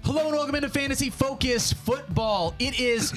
Hello and welcome into Fantasy Focus Football. It is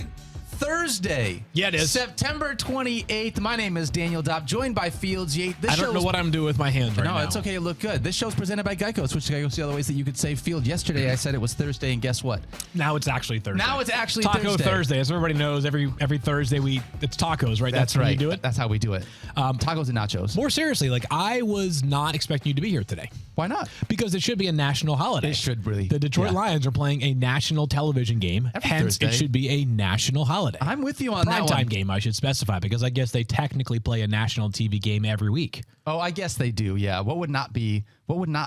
Thursday. Yeah, it is. September 28th. My name is Daniel Dopp, joined by Fields Yates. I don't know what I'm doing with my hands right now. No, it's okay. Look good. This show's presented by Geico. Switch to Geico. See all the ways that you could save Field. Yesterday, I said it was Thursday, and guess what? Now it's actually Thursday. Now it's actually Taco Thursday. As everybody knows, every Thursday it's tacos, right? That's right. How you do it? That's how we do it. Tacos and nachos. More seriously, I was not expecting you to be here today. Why not? Because it should be a national holiday. It should really. The Detroit Lions are playing a national television game. Hence, Thursday. it should be a national holiday. I'm with you on that one. Primetime game, I should specify, because I guess they technically play a national TV game every week. Oh, I guess they do, yeah. What would not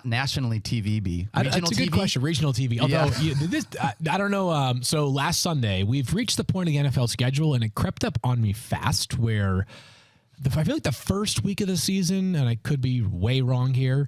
nationally TV be? That's a good question. Regional TV. Although, I don't know. So last Sunday, we've reached the point of the NFL schedule, and it crept up on me fast where I feel like the first week of the season, and I could be way wrong here,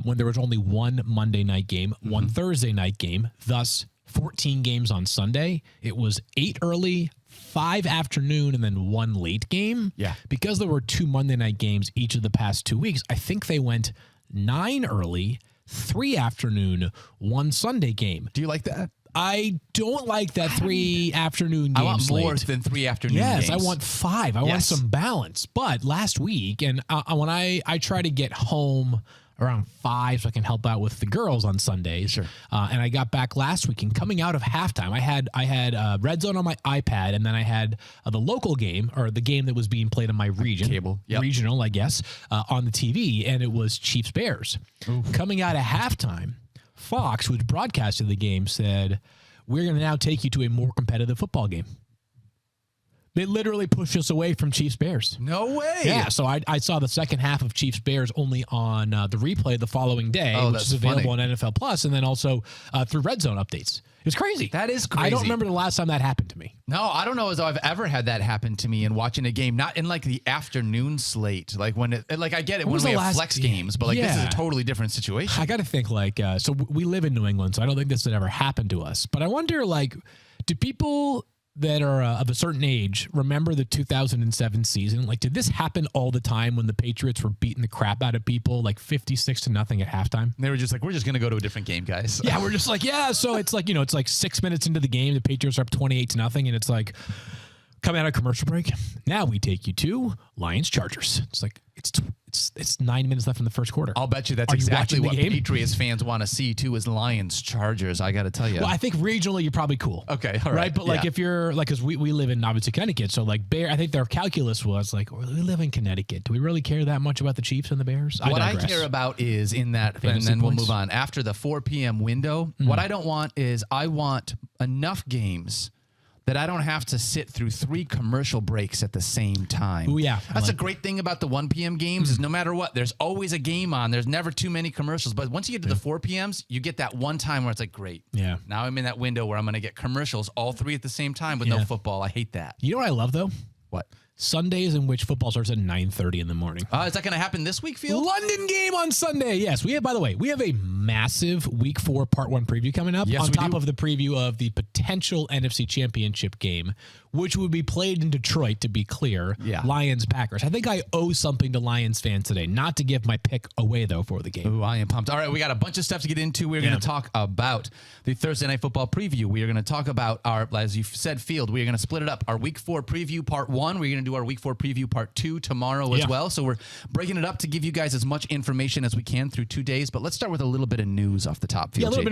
when there was only one Monday night game, one Thursday night game, thus 14 games on Sunday. It was 8 early, 5 afternoon, and then 1 late game. Yeah. Because there were 2 Monday night games each of the past 2 weeks, I think they went 9 early, 3 afternoon, 1 Sunday game. Do you like that? I don't like that 3 afternoon game I want slate. more than 3 afternoon games. Yes, I want 5. I want some balance. But last week, and when I try to get home around 5 so I can help out with the girls on Sundays. Sure. And I got back last week, and coming out of halftime, I had Red Zone on my iPad, and then I had the local game, or the game that was being played in my region. Cable. Yep. Regional, I guess, on the TV, and it was Chiefs-Bears. Coming out of halftime, Fox, who was broadcasting the game, said, "We're going to now take you to a more competitive football game." They literally pushed us away from Chiefs-Bears. No way. Yeah, so I saw the second half of Chiefs-Bears only on the replay the following day, which is available on NFL Plus, and then also through Red Zone updates. It was crazy. That is crazy. I don't remember the last time that happened to me. No, I don't know as though I've ever had that happen to me in watching a game, not in the afternoon slate. When I get it when we have flex games, but this is a totally different situation. I got to think so we live in New England, so I don't think this would ever happen to us. But I wonder, do people that are of a certain age remember the 2007 season? Did this happen all the time when the Patriots were beating the crap out of people 56-0 at halftime? They were just we're just going to go to a different game, guys. Yeah, we're just so it's it's 6 minutes into the game, the Patriots are up 28-0, and it's coming out of commercial break. Now we take you to Lions Chargers. It's 9 minutes left in the first quarter. I'll bet you that's exactly what Patriots fans want to see too, is Lions Chargers. I got to tell you. Well, I think regionally you're probably cool. Okay, all right. But if you're because we live in obviously Connecticut, so Bear, I think their calculus was we live in Connecticut. Do we really care that much about the Chiefs and the Bears? What I care about is in that, and then we'll move on after the 4 p.m. window. What I don't want is I want enough games that I don't have to sit through 3 commercial breaks at the same time. Oh, yeah. That's a great thing about the 1 p.m. games is no matter what, there's always a game on. There's never too many commercials. But once you get to the 4 p.m.s, you get that one time where it's great. Yeah. Now I'm in that window where I'm going to get commercials all 3 at the same time with no football. I hate that. You know what I love, though? What? Sundays in which football starts at 9:30 in the morning. Is that going to happen this week, Field? London game on Sunday. Yes, by the way, we have a massive Week 4 Part 1 preview coming up on top of the preview of the potential NFC Championship game, which would be played in Detroit, to be clear. Yeah. Lions-Packers. I think I owe something to Lions fans today. Not to give my pick away, though, for the game. Ooh, I am pumped. All right, we got a bunch of stuff to get into. We're going to talk about the Thursday Night Football preview. We are going to talk about as you said, Field, we are going to split it up. Our Week 4 preview Part 1. We're going to do our Week 4 preview Part 2 tomorrow as well. So we're breaking it up to give you guys as much information as we can through 2 days. But let's start with a little bit of news off the top. Field, a little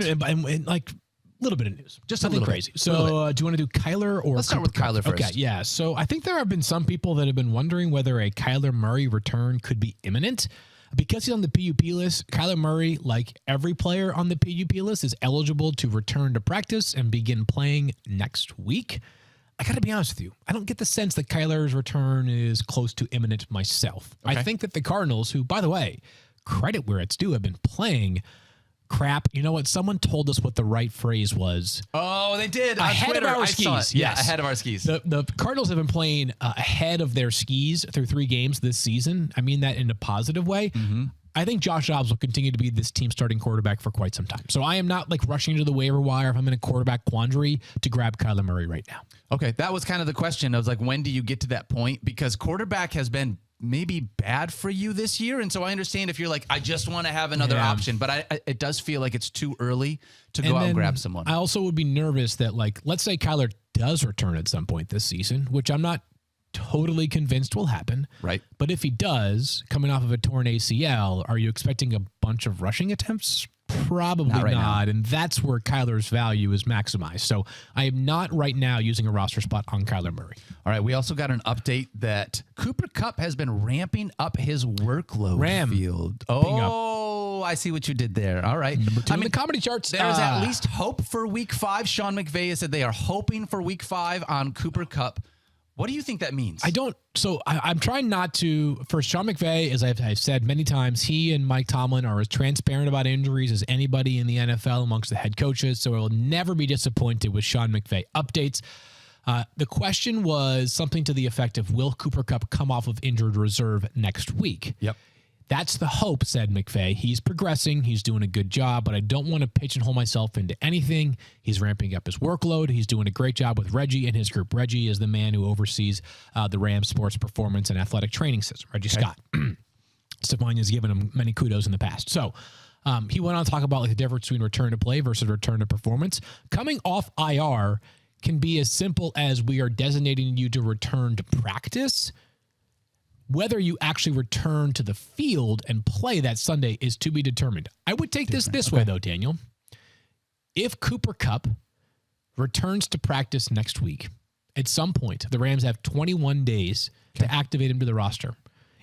bit of news. Just a nothing little crazy. So do you want to do Kyler or Let's start with Kyler first. Okay, yeah. So I think there have been some people that have been wondering whether a Kyler Murray return could be imminent. Because he's on the PUP list, Kyler Murray, like every player on the PUP list, is eligible to return to practice and begin playing next week. I got to be honest with you. I don't get the sense that Kyler's return is close to imminent myself. Okay. I think that the Cardinals, who, by the way, credit where it's due, have been playing crap. You know what? Someone told us what the right phrase was. Oh, they did. Ahead of our skis. Yeah, ahead of our skis. The Cardinals have been playing ahead of their skis through 3 games this season. I mean that in a positive way. I think Josh Dobbs will continue to be this team starting quarterback for quite some time. So I am not like rushing to the waiver wire if I'm in a quarterback quandary to grab Kyler Murray right now. Okay, that was kind of the question. I was like, when do you get to that point? Because quarterback has been maybe bad for you this year. And so I understand if you're like, I just want to have another option, but it does feel like it's too early to go out and grab someone. I also would be nervous that, like, let's say Kyler does return at some point this season, which I'm not totally convinced will happen. Right. But if he does, coming off of a torn ACL, are you expecting a bunch of rushing attempts? Probably not. Right now. And that's where Kyler's value is maximized. So I am not right now using a roster spot on Kyler Murray. All right. We also got an update that Cooper Kupp has been ramping up his workload. Field. Oh, I see what you did there. All right. Number 2 in the comedy charts. There's at least hope for week 5. Sean McVay has said they are hoping for week 5 on Cooper Kupp. What do you think that means? I'm trying not to. For Sean McVay, as I've said many times, he and Mike Tomlin are as transparent about injuries as anybody in the NFL amongst the head coaches. So I will never be disappointed with Sean McVay updates. The question was something to the effect of, will Cooper Kupp come off of injured reserve next week? Yep. That's the hope, said McVay. He's progressing. He's doing a good job, but I don't want to pigeonhole myself into anything. He's ramping up his workload. He's doing a great job with Reggie and his group. Reggie is the man who oversees the Rams sports performance and athletic training system, Reggie Scott. Stefania's given him many kudos in the past. So he went on to talk about like the difference between return to play versus return to performance. Coming off IR can be as simple as we are designating you to return to practice. Whether you actually return to the field and play that Sunday is to be determined. I would take this way, though, Daniel. If Cooper Kupp returns to practice next week, at some point, the Rams have 21 days to activate him to the roster.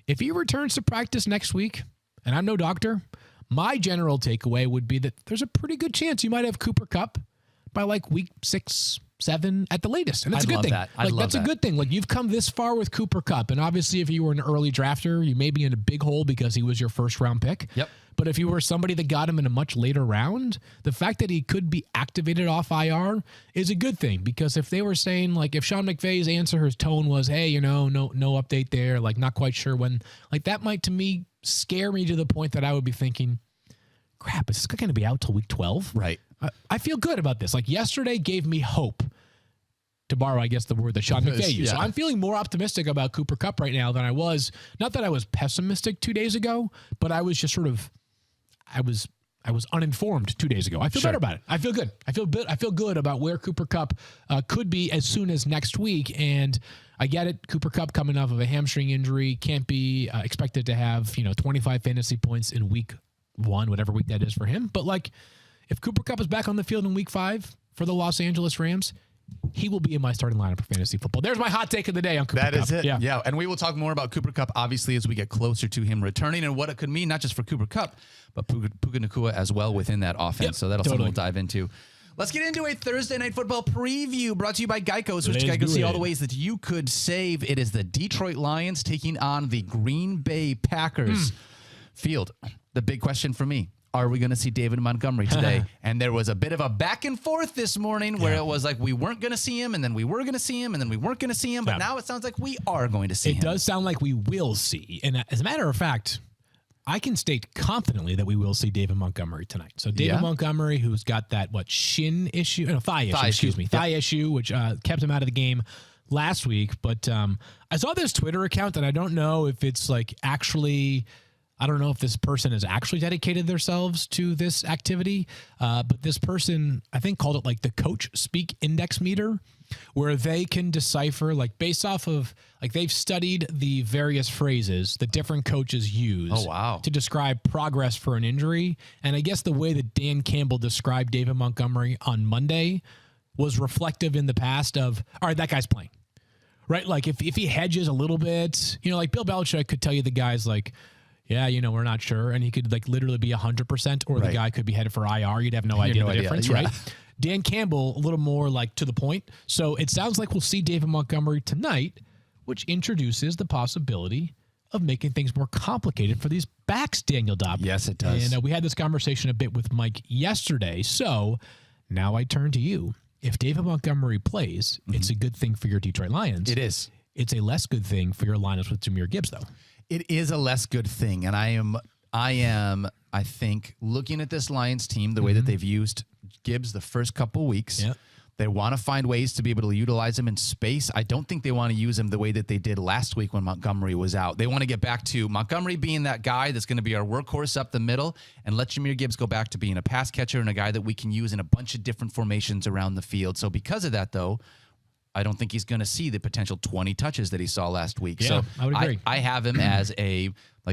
If he returns to practice next week, and I'm no doctor, my general takeaway would be that there's a pretty good chance you might have Cooper Kupp by like week 6, 7 at the latest. And that's a good thing. That's a good thing. Like, you've come this far with Cooper Kupp. And obviously, if you were an early drafter, you may be in a big hole because he was your first round pick. Yep. But if you were somebody that got him in a much later round, the fact that he could be activated off IR is a good thing. Because if they were saying, like, if Sean McVay's answer, his tone was, hey, no update there, like, not quite sure when, like, that might, to me, scare me to the point that I would be thinking, crap, is this going to be out till week 12? Right. I feel good about this. Like, yesterday gave me hope, to borrow, I guess, the word that Sean McVay used. So I'm feeling more optimistic about Cooper Kupp right now than I was. Not that I was pessimistic 2 days ago, but I was just sort of, I was uninformed 2 days ago. I feel better about it. I feel good. I feel good about where Cooper Kupp could be as soon as next week. And I get it. Cooper Kupp coming off of a hamstring injury can't be expected to have 25 fantasy points in week 1, whatever week that is for him. But like, if Cooper Kupp is back on the field in week 5 for the Los Angeles Rams, he will be in my starting lineup for fantasy football. There's my hot take of the day on Cooper Kupp. That is it. Yeah. And we will talk more about Cooper Kupp, obviously, as we get closer to him returning and what it could mean, not just for Cooper Kupp, but Puka Nacua as well within that offense. Yep, so that'll something we'll dive into. Let's get into a Thursday Night Football preview brought to you by Geico. Switch to Geico, see all the ways that you could save. It is the Detroit Lions taking on the Green Bay Packers. Field, the big question for me. Are we going to see David Montgomery today? And there was a bit of a back and forth this morning where it was like we weren't going to see him, and then we were going to see him, and then we weren't going to see him. But now it sounds like we are going to see him. It does sound like we will see. And as a matter of fact, I can state confidently that we will see David Montgomery tonight. So David Montgomery, who's got that, shin issue? No, thigh issue, thigh issue, which kept him out of the game last week. But I saw this Twitter account, and I don't know if it's actually... I don't know if this person has actually dedicated themselves to this activity, but this person, I think, called it the Coach Speak Index Meter, where they can decipher, based off of, they've studied the various phrases that different coaches use to describe progress for an injury. And I guess the way that Dan Campbell described David Montgomery on Monday was reflective in the past of, all right, that guy's playing, right? If he hedges a little bit, Bill Belichick could tell you the guy's yeah, we're not sure. And he could literally be 100%, or the guy could be headed for IR. You'd have no idea the difference, right? Dan Campbell, a little more to the point. So it sounds like we'll see David Montgomery tonight, which introduces the possibility of making things more complicated for these backs, Daniel Dopp. Yes, it does. And we had this conversation a bit with Mike yesterday. So now I turn to you. If David Montgomery plays, it's a good thing for your Detroit Lions. It is. It's a less good thing for your lineups with Jahmyr Gibbs, though. It is a less good thing, and I am I am, I think, looking at this Lions team, the way that they've used Gibbs the first couple weeks. Yep. They want to find ways to be able to utilize him in space. I don't think they want to use him the way that they did last week when Montgomery was out. They want to get back to Montgomery being that guy that's going to be our workhorse up the middle and let Jahmyr Gibbs go back to being a pass catcher and a guy that we can use in a bunch of different formations around the field. So because of that, though, I don't think he's going to see the potential 20 touches that he saw last week. Yeah, so I would agree. I have him as a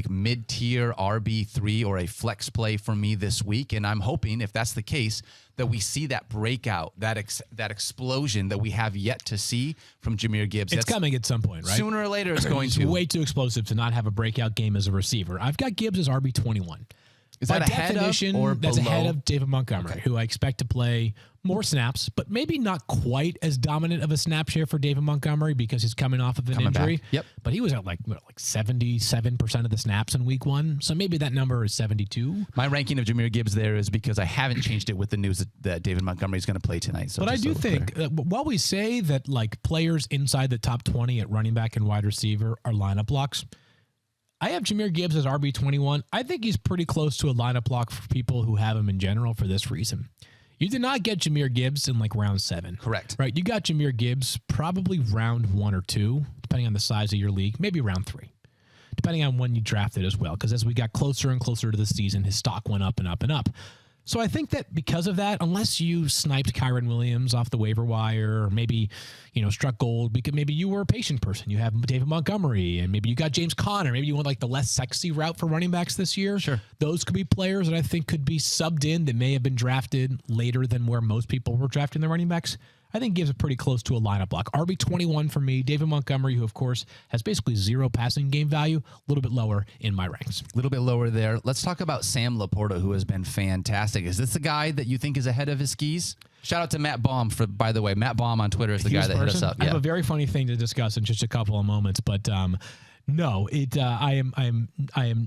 mid-tier RB3 or a flex play for me this week, and I'm hoping, if that's the case, that we see that breakout, that explosion that we have yet to see from Jahmyr Gibbs. It's coming at some point, right? Sooner or later, it's going It's to. way too explosive to not have a breakout game as a receiver. I've got Gibbs as RB21. Is By that ahead definition, of or that's below? ahead of David Montgomery, who I expect to play more snaps, but maybe not quite as dominant of a snap share for David Montgomery because he's coming off of an injury. Back. Yep. But he was at like 77% of the snaps in week 1. So maybe that number is 72. My ranking of Jahmyr Gibbs there is because I haven't changed it with the news that David Montgomery is going to play tonight. So but I do think while we say that like players inside the top 20 at running back and wide receiver are lineup blocks, I have Jahmyr Gibbs as RB21. I think he's pretty close to a lineup block for people who have him in general for this reason. You did not get Jahmyr Gibbs in like round 7. Correct. Right? You got Jahmyr Gibbs probably round 1 or 2, depending on the size of your league, maybe round 3, depending on when you drafted as well. Because as we got closer and closer to the season, his stock went up and up and up. So I think that because of that, unless you sniped Kyren Williams off the waiver wire, or maybe, struck gold because maybe you were a patient person. You have David Montgomery, and maybe you got James Conner. Maybe you want like the less sexy route for running backs this year. Sure. Those could be players that I think could be subbed in that may have been drafted later than where most people were drafting their running backs. I think gives it pretty close to a lineup block. RB21 for me. David Montgomery, who, of course, has basically 0 passing game value, a little bit lower in my ranks. A little bit lower there. Let's talk about Sam LaPorta, who has been fantastic. Is this the guy that you think is ahead of his skis? Shout out to Matt Baum, by the way. Matt Baum on Twitter is the guy that hit us up. I have a very funny thing to discuss in just a couple of moments, but no, I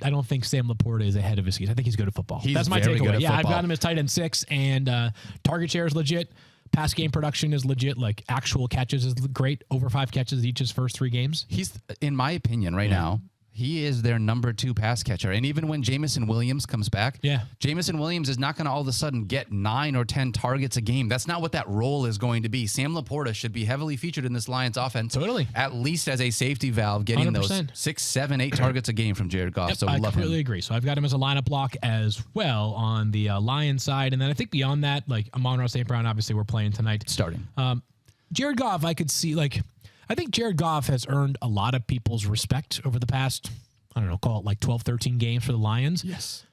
don't think Sam LaPorta is ahead of his skis. I think he's good at football. That's my takeaway. Yeah, I've got him as tight end 6, and target share is legit. Pass game production is legit. Like actual catches is great. Over 5 catches each his first 3 games. He's, in my opinion, right now, he is their number 2 pass catcher. And even when Jamison Williams comes back, Jamison Williams is not going to all of a sudden get 9 or 10 targets a game. That's not what that role is going to be. Sam LaPorta should be heavily featured in this Lions offense. Totally. At least as a safety valve, getting 100%. Those 6, 7, 8 targets a game from Jared Goff. Yep, So I love completely him. agree. So I've got him as a lineup block as well on the Lions side. And then I think beyond that, like Amon-Ra St. Brown, obviously we're playing tonight. Starting. Jared Goff, I could see, I think Jared Goff has earned a lot of people's respect over the past, call it like 12, 13 games for the Lions. Yes.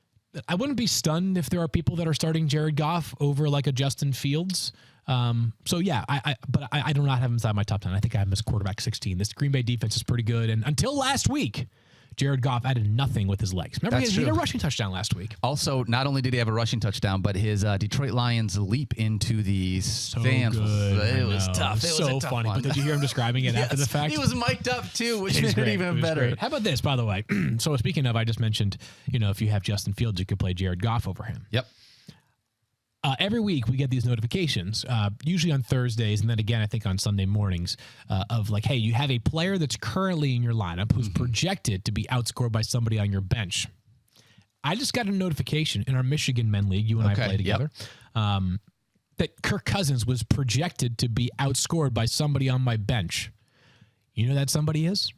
I wouldn't be stunned if there are people that are starting Jared Goff over like a Justin Fields. So yeah, I do not have him inside my top 10. I think I have him as quarterback 16. This Green Bay defense is pretty good. And until last week, Jared Goff added nothing with his legs. Remember, he had a rushing touchdown last week. Also, not only did he have a rushing touchdown, but his Detroit Lions leap into the stands. It was tough. It was so a tough funny. one. But did you hear him describing it after the fact? He was mic'd up too, which made it even was better. Great. How about this, by the way? So speaking of, I just mentioned, if you have Justin Fields, you could play Jared Goff over him. Yep. Every week we get these notifications, usually on Thursdays, and then again, I think on Sunday mornings, of like, hey, you have a player that's currently in your lineup who's projected to be outscored by somebody on your bench. I just got a notification in our Michigan Men League, you and I play together, that Kirk Cousins was projected to be outscored by somebody on my bench. You know who that somebody is?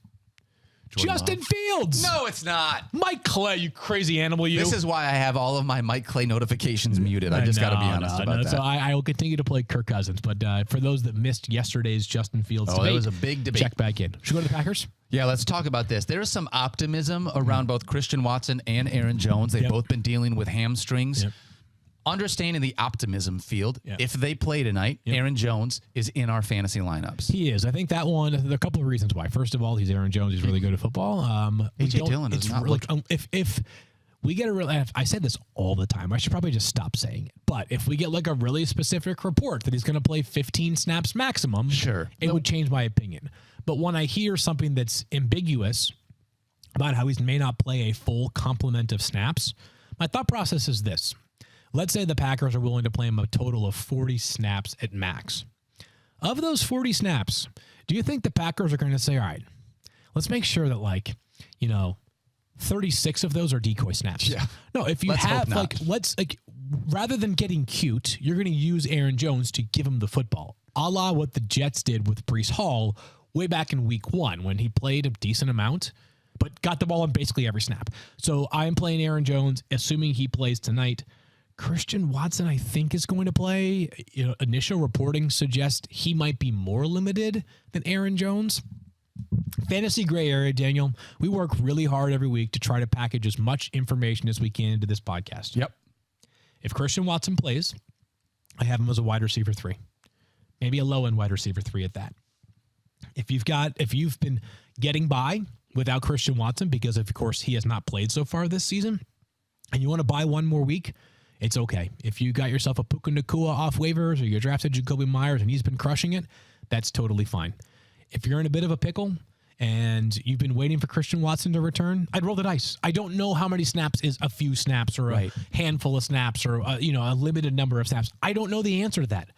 Justin Fields. No, it's not. Mike Clay, you crazy animal, you. This is why I have all of my Mike Clay notifications muted. I just got to be honest about that. So I will continue to play Kirk Cousins. But for those that missed yesterday's Justin Fields debate, it was a big debate. Check back in. Should we go to the Packers? Yeah, let's talk about this. There is some optimism around both Christian Watson and Aaron Jones. They've both been dealing with hamstrings. Understanding the optimism field, if they play tonight, Aaron Jones is in our fantasy lineups. He is. I think that one, there are a couple of reasons why. First of all, he's Aaron Jones. He's really good at football. A.J. Dillon does not look... If we get a real... I say this all the time. I should probably just stop saying it. But if we get like a really specific report that he's going to play 15 snaps maximum, it would change my opinion. But when I hear something that's ambiguous about how he may not play a full complement of snaps, my thought process is this. Let's say the Packers are willing to play him a total of 40 snaps at max. Of those 40 snaps, do you think the Packers are going to say, all right, let's make sure that 36 of those are decoy snaps. Yeah. No, if you rather than getting cute, you're going to use Aaron Jones to give him the football, a la what the Jets did with Breece Hall way back in week 1 when he played a decent amount, but got the ball in basically every snap. So I'm playing Aaron Jones, assuming he plays tonight. Christian Watson, I think, is going to play. Initial reporting suggests he might be more limited than Aaron Jones. Fantasy gray area, Daniel. We work really hard every week to try to package as much information as we can into this podcast. Yep. If Christian Watson plays, I have him as a wide receiver 3, maybe a low end wide receiver 3 at that. If you've been getting by without Christian Watson because of course he has not played so far this season, and you want to buy one more week, it's okay. If you got yourself a Puka Nacua off waivers or you drafted Jacoby Myers and he's been crushing it, that's totally fine. If you're in a bit of a pickle and you've been waiting for Christian Watson to return, I'd roll the dice. I don't know how many snaps is a few snaps or a handful of snaps or a limited number of snaps. I don't know the answer to that.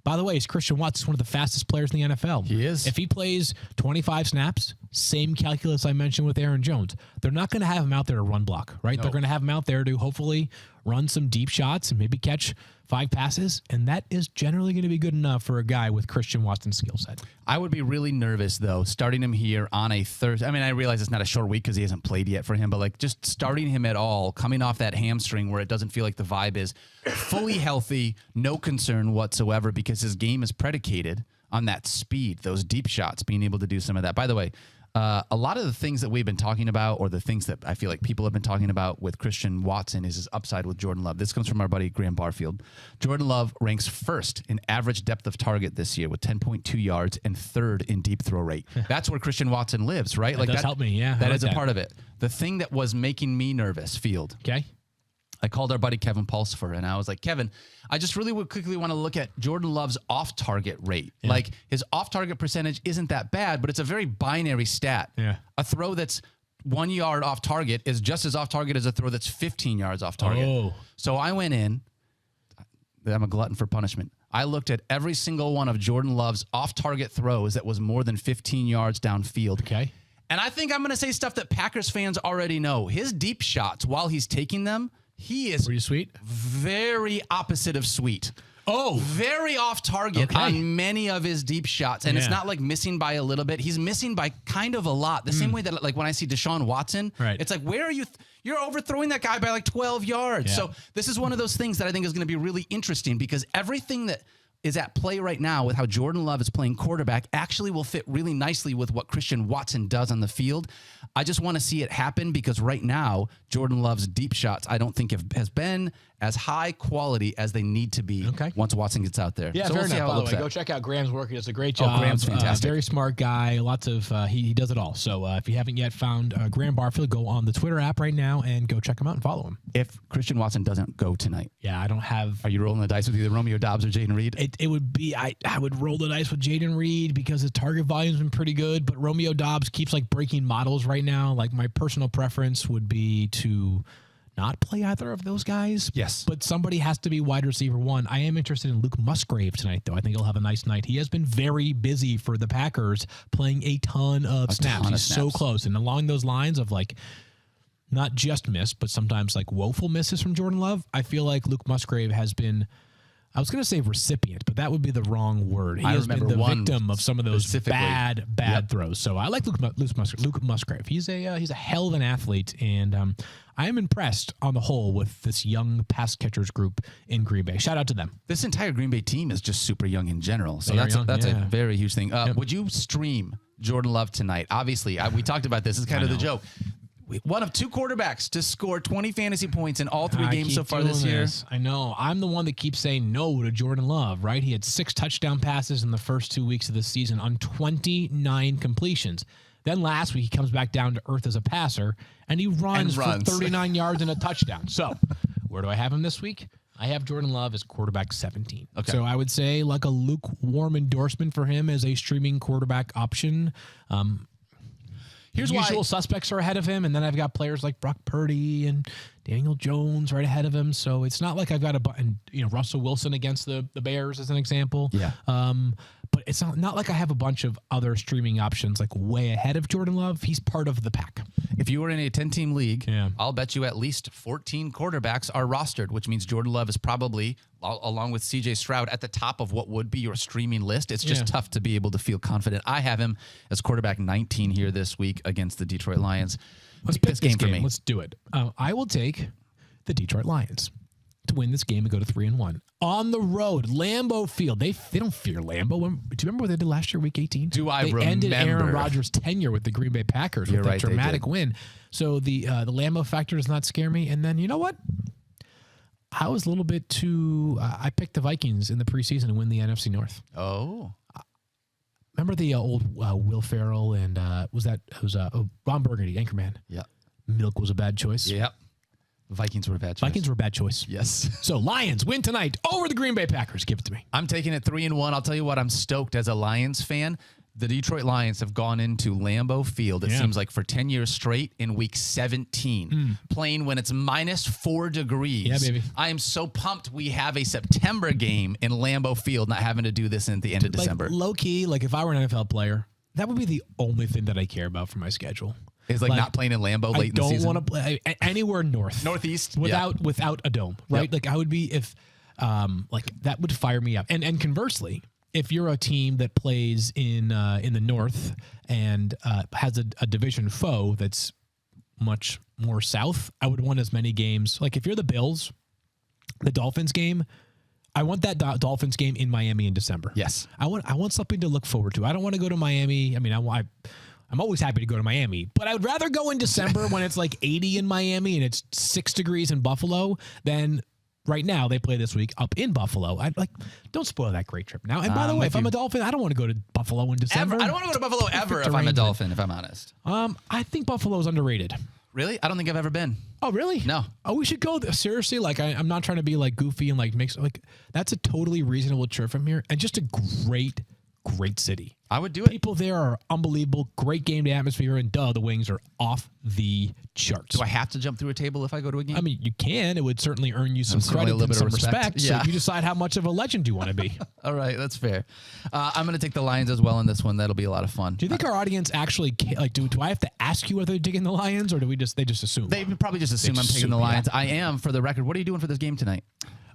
By the way, is Christian Watson one of the fastest players in the NFL? He is. If he plays 25 snaps, same calculus I mentioned with Aaron Jones. They're not going to have him out there to run block, right? No. They're going to have him out there to hopefully run some deep shots and maybe catch 5 passes, and that is generally going to be good enough for a guy with Christian Watson's skill set. I would be really nervous, though, starting him here on a Thursday. I mean, I realize it's not a short week because he hasn't played yet for him, but just starting him at all, coming off that hamstring where it doesn't feel like the vibe is fully healthy, no concern whatsoever because his game is predicated on that speed, those deep shots, being able to do some of that. By the way, a lot of the things that we've been talking about or the things that I feel like people have been talking about with Christian Watson is his upside with Jordan Love. This comes from our buddy Graham Barfield. Jordan Love ranks first in average depth of target this year with 10.2 yards and third in deep throw rate. That's where Christian Watson lives, right? That does help me, yeah. That is a part of it. The thing that was making me nervous, Field. Okay. I called our buddy Kevin Pulsifer, and I was like, Kevin, I just really would quickly want to look at Jordan Love's off-target rate. Yeah. Like, his off-target percentage isn't that bad, but it's a very binary stat. Yeah. A throw that's 1 yard off target is just as off target as a throw that's 15 yards off target. Oh. So I went in. I'm a glutton for punishment. I looked at every single one of Jordan Love's off-target throws that was more than 15 yards downfield. Okay. And I think I'm going to say stuff that Packers fans already know. His deep shots, while he's taking them, he is pretty sweet. Very opposite of sweet. Oh, very off target on many of his deep shots. And it's not like missing by a little bit. He's missing by kind of a lot. The same way that like when I see Deshaun Watson, it's like, where are you? You're overthrowing that guy by like 12 yards. Yeah. So this is one of those things that I think is going to be really interesting because everything that is at play right now with how Jordan Love is playing quarterback actually will fit really nicely with what Christian Watson does on the field. I just want to see it happen because right now, Jordan Love's deep shots, I don't think has been as high quality as they need to be once Watson gets out there. Yeah, so we'll see how it looks. Go check out Graham's work. He does a great job. Oh, Graham's fantastic. Very smart guy. Lots of, he does it all. So if you haven't yet found Graham Barfield, go on the Twitter app right now and go check him out and follow him. If Christian Watson doesn't go tonight. Yeah, I don't have. Are you rolling the dice with either Romeo Doubs or Jaden Reed? It would be, I would roll the dice with Jaden Reed because his target volume's been pretty good, but Romeo Doubs keeps like breaking models right now. Like my personal preference would be to not play either of those guys. Yes. But somebody has to be wide receiver 1. I am interested in Luke Musgrave tonight, though. I think he'll have a nice night. He has been very busy for the Packers, playing a ton of snaps. He's so close. And along those lines of like, not just missed, but sometimes like woeful misses from Jordan Love, I feel like Luke Musgrave has been, I was going to say recipient, but that would be the wrong word. He has been the victim of some of those bad throws. So I like Luke Musgrave. He's a hell of an athlete, and I am impressed on the whole with this young pass catchers group in Green Bay. Shout out to them. This entire Green Bay team is just super young in general, so that's a very huge thing. Would you stream Jordan Love tonight? Obviously, we talked about this. This is kind of the joke. One of 2 quarterbacks to score 20 fantasy points in all 3 games so far this year. I know. I'm the one that keeps saying no to Jordan Love, right? He had 6 touchdown passes in the first 2 weeks of the season on 29 completions. Then last week, he comes back down to earth as a passer, and he runs for 39 yards and a touchdown. So where do I have him this week? I have Jordan Love as quarterback 17. Okay. So I would say like a lukewarm endorsement for him as a streaming quarterback option. Here's usual suspects are ahead of him, and then I've got players like Brock Purdy and Daniel Jones right ahead of him. So it's not like I've got Russell Wilson against the Bears as an example. Yeah. But it's not like I have a bunch of other streaming options like way ahead of Jordan Love. He's part of the pack. If you were in a 10-team league, Yeah. I'll bet you at least 14 quarterbacks are rostered, which means Jordan Love is probably, along with C.J. Stroud, at the top of what would be your streaming list. It's just tough to be able to feel confident. I have him as quarterback 19 here this week against the Detroit Lions. Let's pick this game for me. Let's do it. I will take the Detroit Lions to win this game and go to 3-1 on the road, Lambeau Field. They don't fear Lambeau. Do you remember what they did last year, Week 18? Do I they remember? Ended Aaron Rodgers' tenure with the Green Bay Packers with that dramatic win. So the Lambeau factor does not scare me. And then you know what? I was a little bit too. I picked the Vikings in the preseason to win the NFC North. Oh. Remember the old Will Ferrell and Ron Burgundy, Anchorman. Yeah. Milk was a bad choice. Yep. Vikings were a bad choice. Vikings were a bad choice. Yes. So Lions win tonight over the Green Bay Packers. Give it to me. I'm taking it 3-1. I'll tell you what, I'm stoked as a Lions fan. The Detroit Lions have gone into Lambeau Field, it seems like, for 10 years straight in week 17, playing when it's -4 degrees. Yeah, baby. I am so pumped we have a September game in Lambeau Field, not having to do this at the end of December. Low key, like if I were an NFL player, that would be the only thing that I care about for my schedule. Is like not playing in Lambeau late in the season. I don't want to play anywhere northeast without a dome, right? Yep. Like I would be if like that would fire me up. And conversely, if you're a team that plays in the north and has a division foe that's much more south, I would want as many games. Like if you're the Bills, the Dolphins game, I want that Dolphins game in Miami in December. Yes. I want something to look forward to. I don't want to go to Miami. I mean, I'm always happy to go to Miami, but I would rather go in December when it's like 80 in Miami and it's 6 degrees in Buffalo than right now. They play this week up in Buffalo. Don't spoil that great trip now. And by the way, if I'm a Dolphin, I don't want to go to Buffalo in December. I don't want to go to Buffalo ever if I'm a Dolphin, if I'm honest. I think Buffalo is underrated. Really? I don't think I've ever been. Oh, really? No. Oh, we should go. Seriously, like I'm not trying to be like goofy and like that's a totally reasonable trip from here and just a great city. I would do it. People there are unbelievable. Great game day atmosphere, and the wings are off the charts. Do I have to jump through a table if I go to a game? I mean, you can. It would certainly earn you some credit and some respect. Yeah. So you decide how much of a legend you want to be. All right, that's fair. I'm going to take the Lions as well in this one. That'll be a lot of fun. Do you think our audience actually like? Do I have to ask you whether they're taking the Lions, or do they just assume? They probably just assume I'm taking the Lions. Yeah. I am, for the record. What are you doing for this game tonight?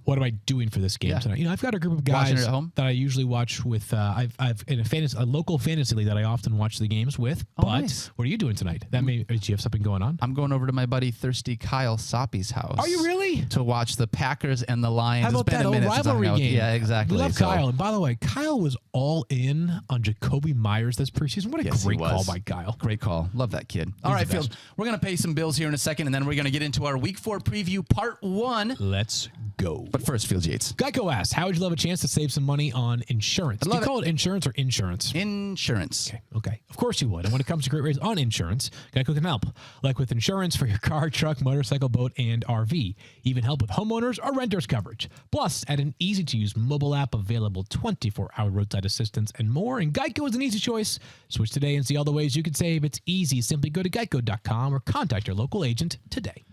What am I doing for this game tonight? I've got a group of guys at home? that I usually watch with. I've in a local fantasy league that I often watch the games with. But nice. What are you doing tonight? Do you have something going on? I'm going over to my buddy Thirsty Kyle Soppy's house. Are you really? To watch the Packers and the Lions. How about it's been that a minute old rivalry game? Yeah, exactly. We love Kyle. And by the way, Kyle was all in on Jacoby Myers this preseason. What a great call by Kyle. Great call. Love that kid. All right, Phil. We're going to pay some bills here in a second, and then we're going to get into our Week 4 preview, Part 1. Let's go. But first, Field Yates. Geico asks, how would you love a chance to save some money on insurance? Do you call it insurance or insurance? Insurance. Okay. Of course you would. And when it comes to great rates on insurance, Geico can help. Like with insurance for your car, truck, motorcycle, boat, and RV. Even help with homeowners or renters coverage. Plus, add an easy-to-use mobile app available 24-hour roadside assistance and more. And Geico is an easy choice. Switch today and see all the ways you could save. It's easy. Simply go to geico.com or contact your local agent today.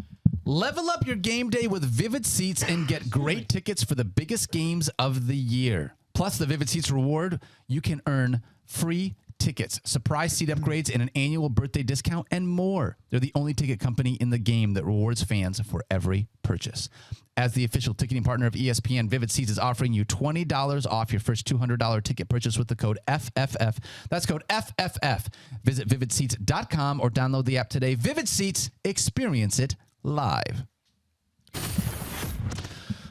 Level up your game day with Vivid Seats and get great tickets for the biggest games of the year. Plus, the Vivid Seats reward, you can earn free tickets, surprise seat upgrades, and an annual birthday discount, and more. They're the only ticket company in the game that rewards fans for every purchase. As the official ticketing partner of ESPN, Vivid Seats is offering you $20 off your first $200 ticket purchase with the code FFF. That's code FFF. Visit vividseats.com or download the app today. Vivid Seats, experience it live.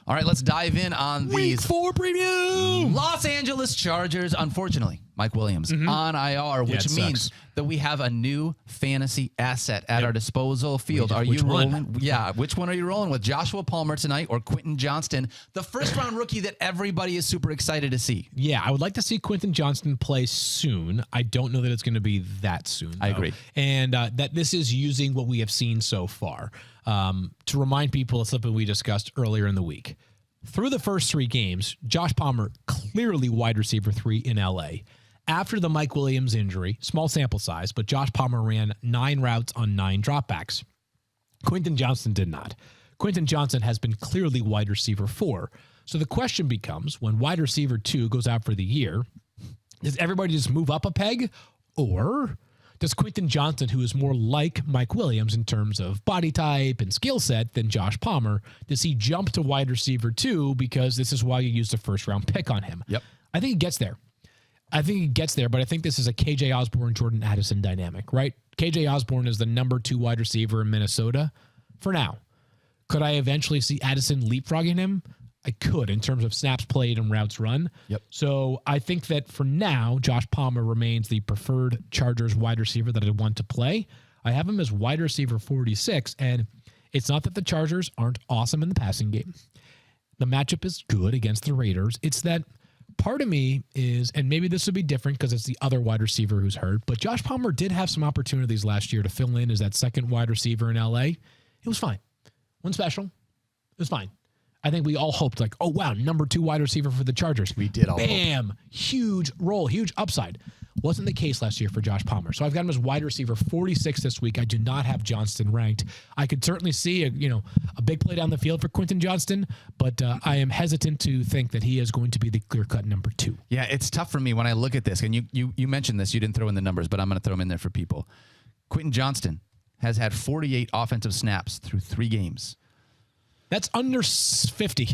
All right, let's dive in on these. Week 4 preview. Los Angeles Chargers, unfortunately, Mike Williams on IR, which means that we have a new fantasy asset at our disposal. Field, are you rolling? Yeah, which one are you rolling with? Joshua Palmer tonight or Quentin Johnston, the first-round rookie that everybody is super excited to see? Yeah, I would like to see Quentin Johnston play soon. I don't know that it's going to be that soon, though. I agree. And that this is using what we have seen so far. To remind people of something we discussed earlier in the week. Through the first 3 games, Josh Palmer clearly wide receiver 3 in LA. After the Mike Williams injury, small sample size, but Josh Palmer ran 9 routes on 9 dropbacks. Quentin Johnston did not. Quentin Johnston has been clearly wide receiver 4. So the question becomes, when wide receiver 2 goes out for the year, Does everybody just move up a peg? Or does Quentin Johnston, who is more like Mike Williams in terms of body type and skill set than Josh Palmer, does he jump to wide receiver 2 because this is why you used a first-round pick on him? Yep. I think he gets there. But I think this is a KJ Osborne, Jordan Addison dynamic, right? KJ Osborne is the number 2 wide receiver in Minnesota for now. Could I eventually see Addison leapfrogging him? I could, in terms of snaps played and routes run. Yep. So I think that for now, Josh Palmer remains the preferred Chargers wide receiver that I want to play. I have him as wide receiver 46, and it's not that the Chargers aren't awesome in the passing game. The matchup is good against the Raiders. It's that part of me is, and maybe this would be different because it's the other wide receiver who's hurt, but Josh Palmer did have some opportunities last year to fill in as that second wide receiver in LA. It was fine. Wasn't special. It was fine. I think we all hoped like, oh, wow, number 2 wide receiver for the Chargers. We did all Bam! Hope. Huge role, huge upside. Wasn't the case last year for Josh Palmer. So I've got him as wide receiver 46 this week. I do not have Johnston ranked. I could certainly see a big play down the field for Quentin Johnston, but I am hesitant to think that he is going to be the clear-cut number 2. Yeah, it's tough for me when I look at this. And you mentioned this. You didn't throw in the numbers, but I'm going to throw them in there for people. Quentin Johnston has had 48 offensive snaps through 3 games. That's under 50.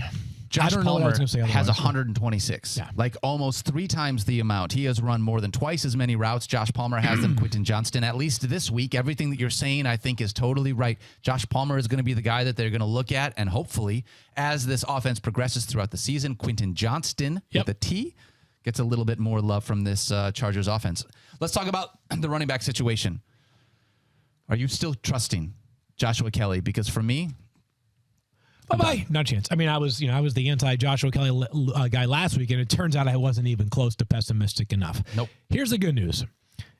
Josh Palmer has 126. Yeah. Like almost 3 times the amount. He has run more than twice as many routes Josh Palmer has than Quentin Johnston. At least this week, everything that you're saying, I think, is totally right. Josh Palmer is going to be the guy that they're going to look at, and hopefully, as this offense progresses throughout the season, Quentin Johnston with a T gets a little bit more love from this Chargers offense. Let's talk about the running back situation. Are you still trusting Joshua Kelley? Because for me, bye-bye. Not a chance. I mean, I was the anti-Joshua Kelley guy last week, and it turns out I wasn't even close to pessimistic enough. Nope. Here's the good news,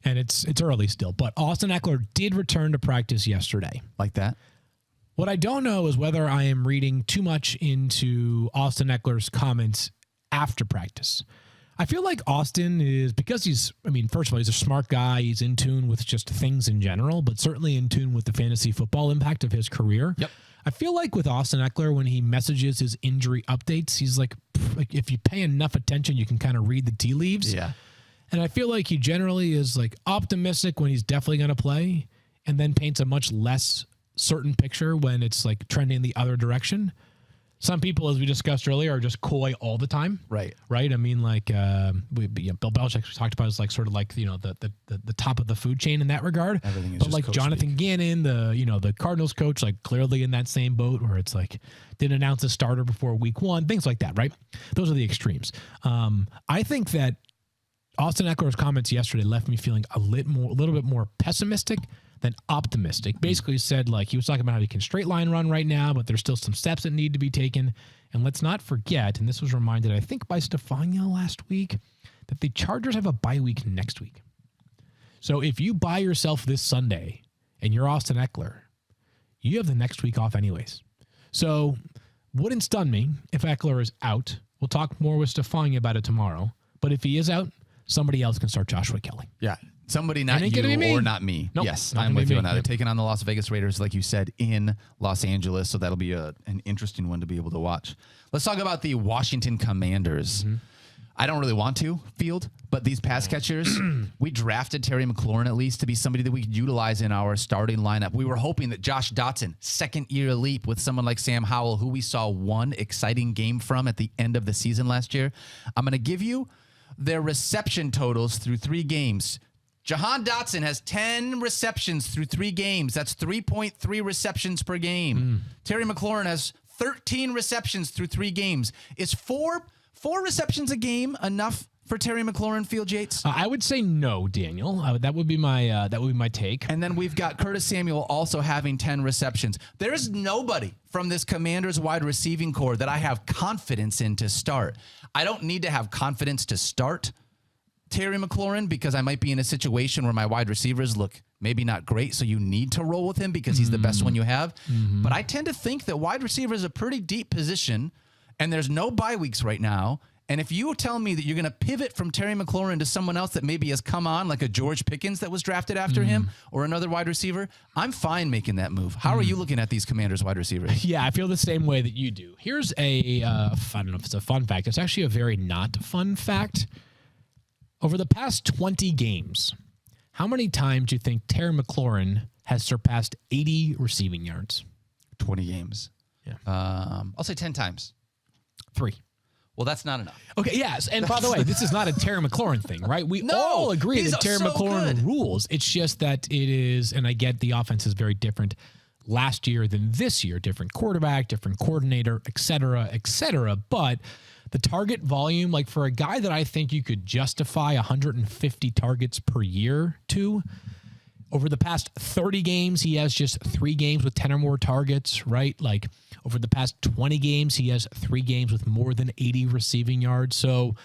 and it's early still, but Austin Eckler did return to practice yesterday. Like that? What I don't know is whether I am reading too much into Austin Eckler's comments after practice. I feel like Austin is, because first of all, he's a smart guy. He's in tune with just things in general, but certainly in tune with the fantasy football impact of his career. Yep. I feel like with Austin Eckler, when he messages his injury updates, he's like if you pay enough attention, you can kind of read the tea leaves. Yeah. And I feel like he generally is like optimistic when he's definitely going to play, and then paints a much less certain picture when it's like trending the other direction. Some people, as we discussed earlier, are just coy all the time. Right. Right. I mean, like Bill Belichick talked about is like sort of like, the top of the food chain in that regard. Everything is but just like Jonathan Gannon, the Cardinals coach, like clearly in that same boat where it's like didn't announce a starter before week 1, things like that. Right. Those are the extremes. I think that Austin Eckler's comments yesterday left me feeling a little bit more pessimistic than optimistic. Basically said, like, he was talking about how he can straight line run right now, but there's still some steps that need to be taken. And let's not forget, and this was reminded, I think, by Stefania last week, that the Chargers have a bye week next week. So if you buy yourself this Sunday and you're Austin Eckler, you have the next week off anyways. So wouldn't stun me if Eckler is out. We'll talk more with Stefania about it tomorrow. But if he is out, somebody else can start Joshua Kelley. Yeah. Somebody, not you or not me. Nope, yes, I'm with you on that. They're taking on the Las Vegas Raiders, like you said, in Los Angeles. So that'll be an interesting one to be able to watch. Let's talk about the Washington Commanders. Mm-hmm. I don't really want to field, but these pass catchers, we drafted Terry McLaurin at least to be somebody that we could utilize in our starting lineup. We were hoping that Josh Dotson, second-year leap with someone like Sam Howell, who we saw one exciting game from at the end of the season last year. I'm going to give you their reception totals through 3 games. Jahan Dotson has 10 receptions through 3 games. That's 3.3 receptions per game. Terry McLaurin has 13 receptions through 3 games. Is four receptions a game enough for Terry McLaurin, Field Yates? I would say no, Daniel. That would be my take. And then we've got Curtis Samuel also having 10 receptions. There's nobody from this Commanders wide receiving core that I have confidence in to start. I don't need to have confidence to start Terry McLaurin because I might be in a situation where my wide receivers look maybe not great, so you need to roll with him because he's the best one you have. Mm-hmm. But I tend to think that wide receiver is a pretty deep position, and there's no bye weeks right now. And if you tell me that you're going to pivot from Terry McLaurin to someone else that maybe has come on, like a George Pickens that was drafted after him, or another wide receiver, I'm fine making that move. How are you looking at these Commanders wide receivers? Yeah, I feel the same way that you do. Here's I don't know if it's a fun fact. It's actually a very not fun fact. Over the past 20 games, how many times do you think Terry McLaurin has surpassed 80 receiving yards? 20 games. Yeah. I'll say 10 times. 3. Well, that's not enough. Okay, yes. And by the way, this is not a Terry McLaurin thing, right? We all agree that Terry McLaurin rules. It's just that it is, and I get the offense is very different last year than this year. Different quarterback, different coordinator, et cetera, et cetera. But the target volume, like for a guy that I think you could justify 150 targets per year to, over the past 30 games, he has just 3 games with 10 or more targets, right? Like over the past 20 games, he has 3 games with more than 80 receiving yards. So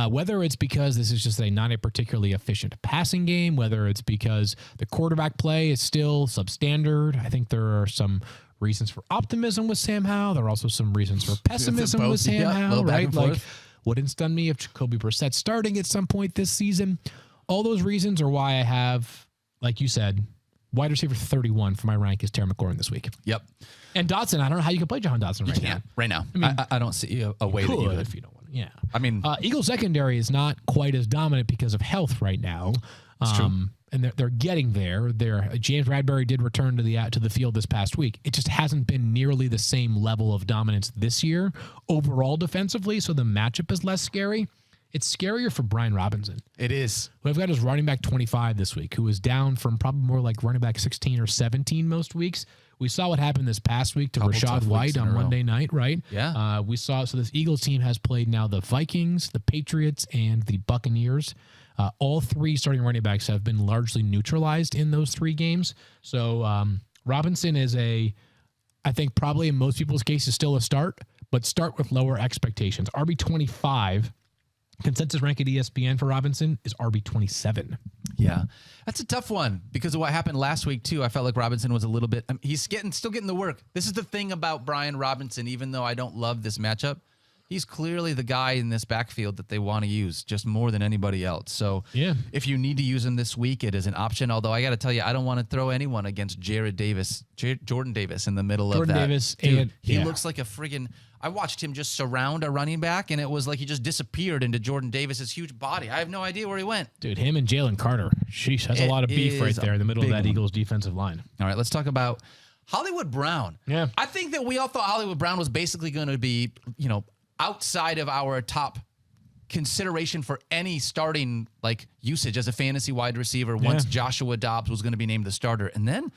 whether it's because this is just not a particularly efficient passing game, whether it's because the quarterback play is still substandard, I think there are some reasons for optimism with Sam Howell. There are also some reasons for pessimism with Sam Howell, right? Like, wouldn't stun me if Jacoby Brissett starting at some point this season. All those reasons are why I have, like you said, wide receiver 31 for my rank is Terry McLaurin this week. Yep. And Dotson, I don't know how you can play Jahan Dotson right now. I mean, I don't see a way that you could. If you don't want to. Yeah. I mean, Eagles secondary is not quite as dominant because of health right now. That's true. And they're getting there. James Bradbury did return to the field this past week. It just hasn't been nearly the same level of dominance this year overall defensively, so the matchup is less scary. It's scarier for Brian Robinson. It is. Who I've got as running back 25 this week, who is down from probably more like running back 16 or 17 most weeks. We saw what happened this past week to Rachaad White on Monday night, right? Yeah. So this Eagles team has played now the Vikings, the Patriots, and the Buccaneers. All 3 starting running backs have been largely neutralized in those 3 games. So Robinson is I think probably in most people's case is still a start, but start with lower expectations. RB25. Consensus rank at ESPN for Robinson is RB27. Yeah, that's a tough one because of what happened last week too. I felt like Robinson was a little bit. He's still getting the work. This is the thing about Brian Robinson. Even though I don't love this matchup, he's clearly the guy in this backfield that they want to use just more than anybody else. So yeah, if you need to use him this week, it is an option. Although I got to tell you, I don't want to throw anyone against Jordan Davis in the middle of that. Jordan Davis, dude, he looks like a friggin'. I watched him just surround a running back, and it was like he just disappeared into Jordan Davis's huge body. I have no idea where he went. Dude, him and Jalen Carter. Sheesh, that's a lot of beef right there in the middle of that Eagles defensive line. All right, let's talk about Hollywood Brown. Yeah. I think that we all thought Hollywood Brown was basically going to be, outside of our top consideration for any starting usage as a fantasy wide receiver once Joshua Doubs was going to be named the starter. And then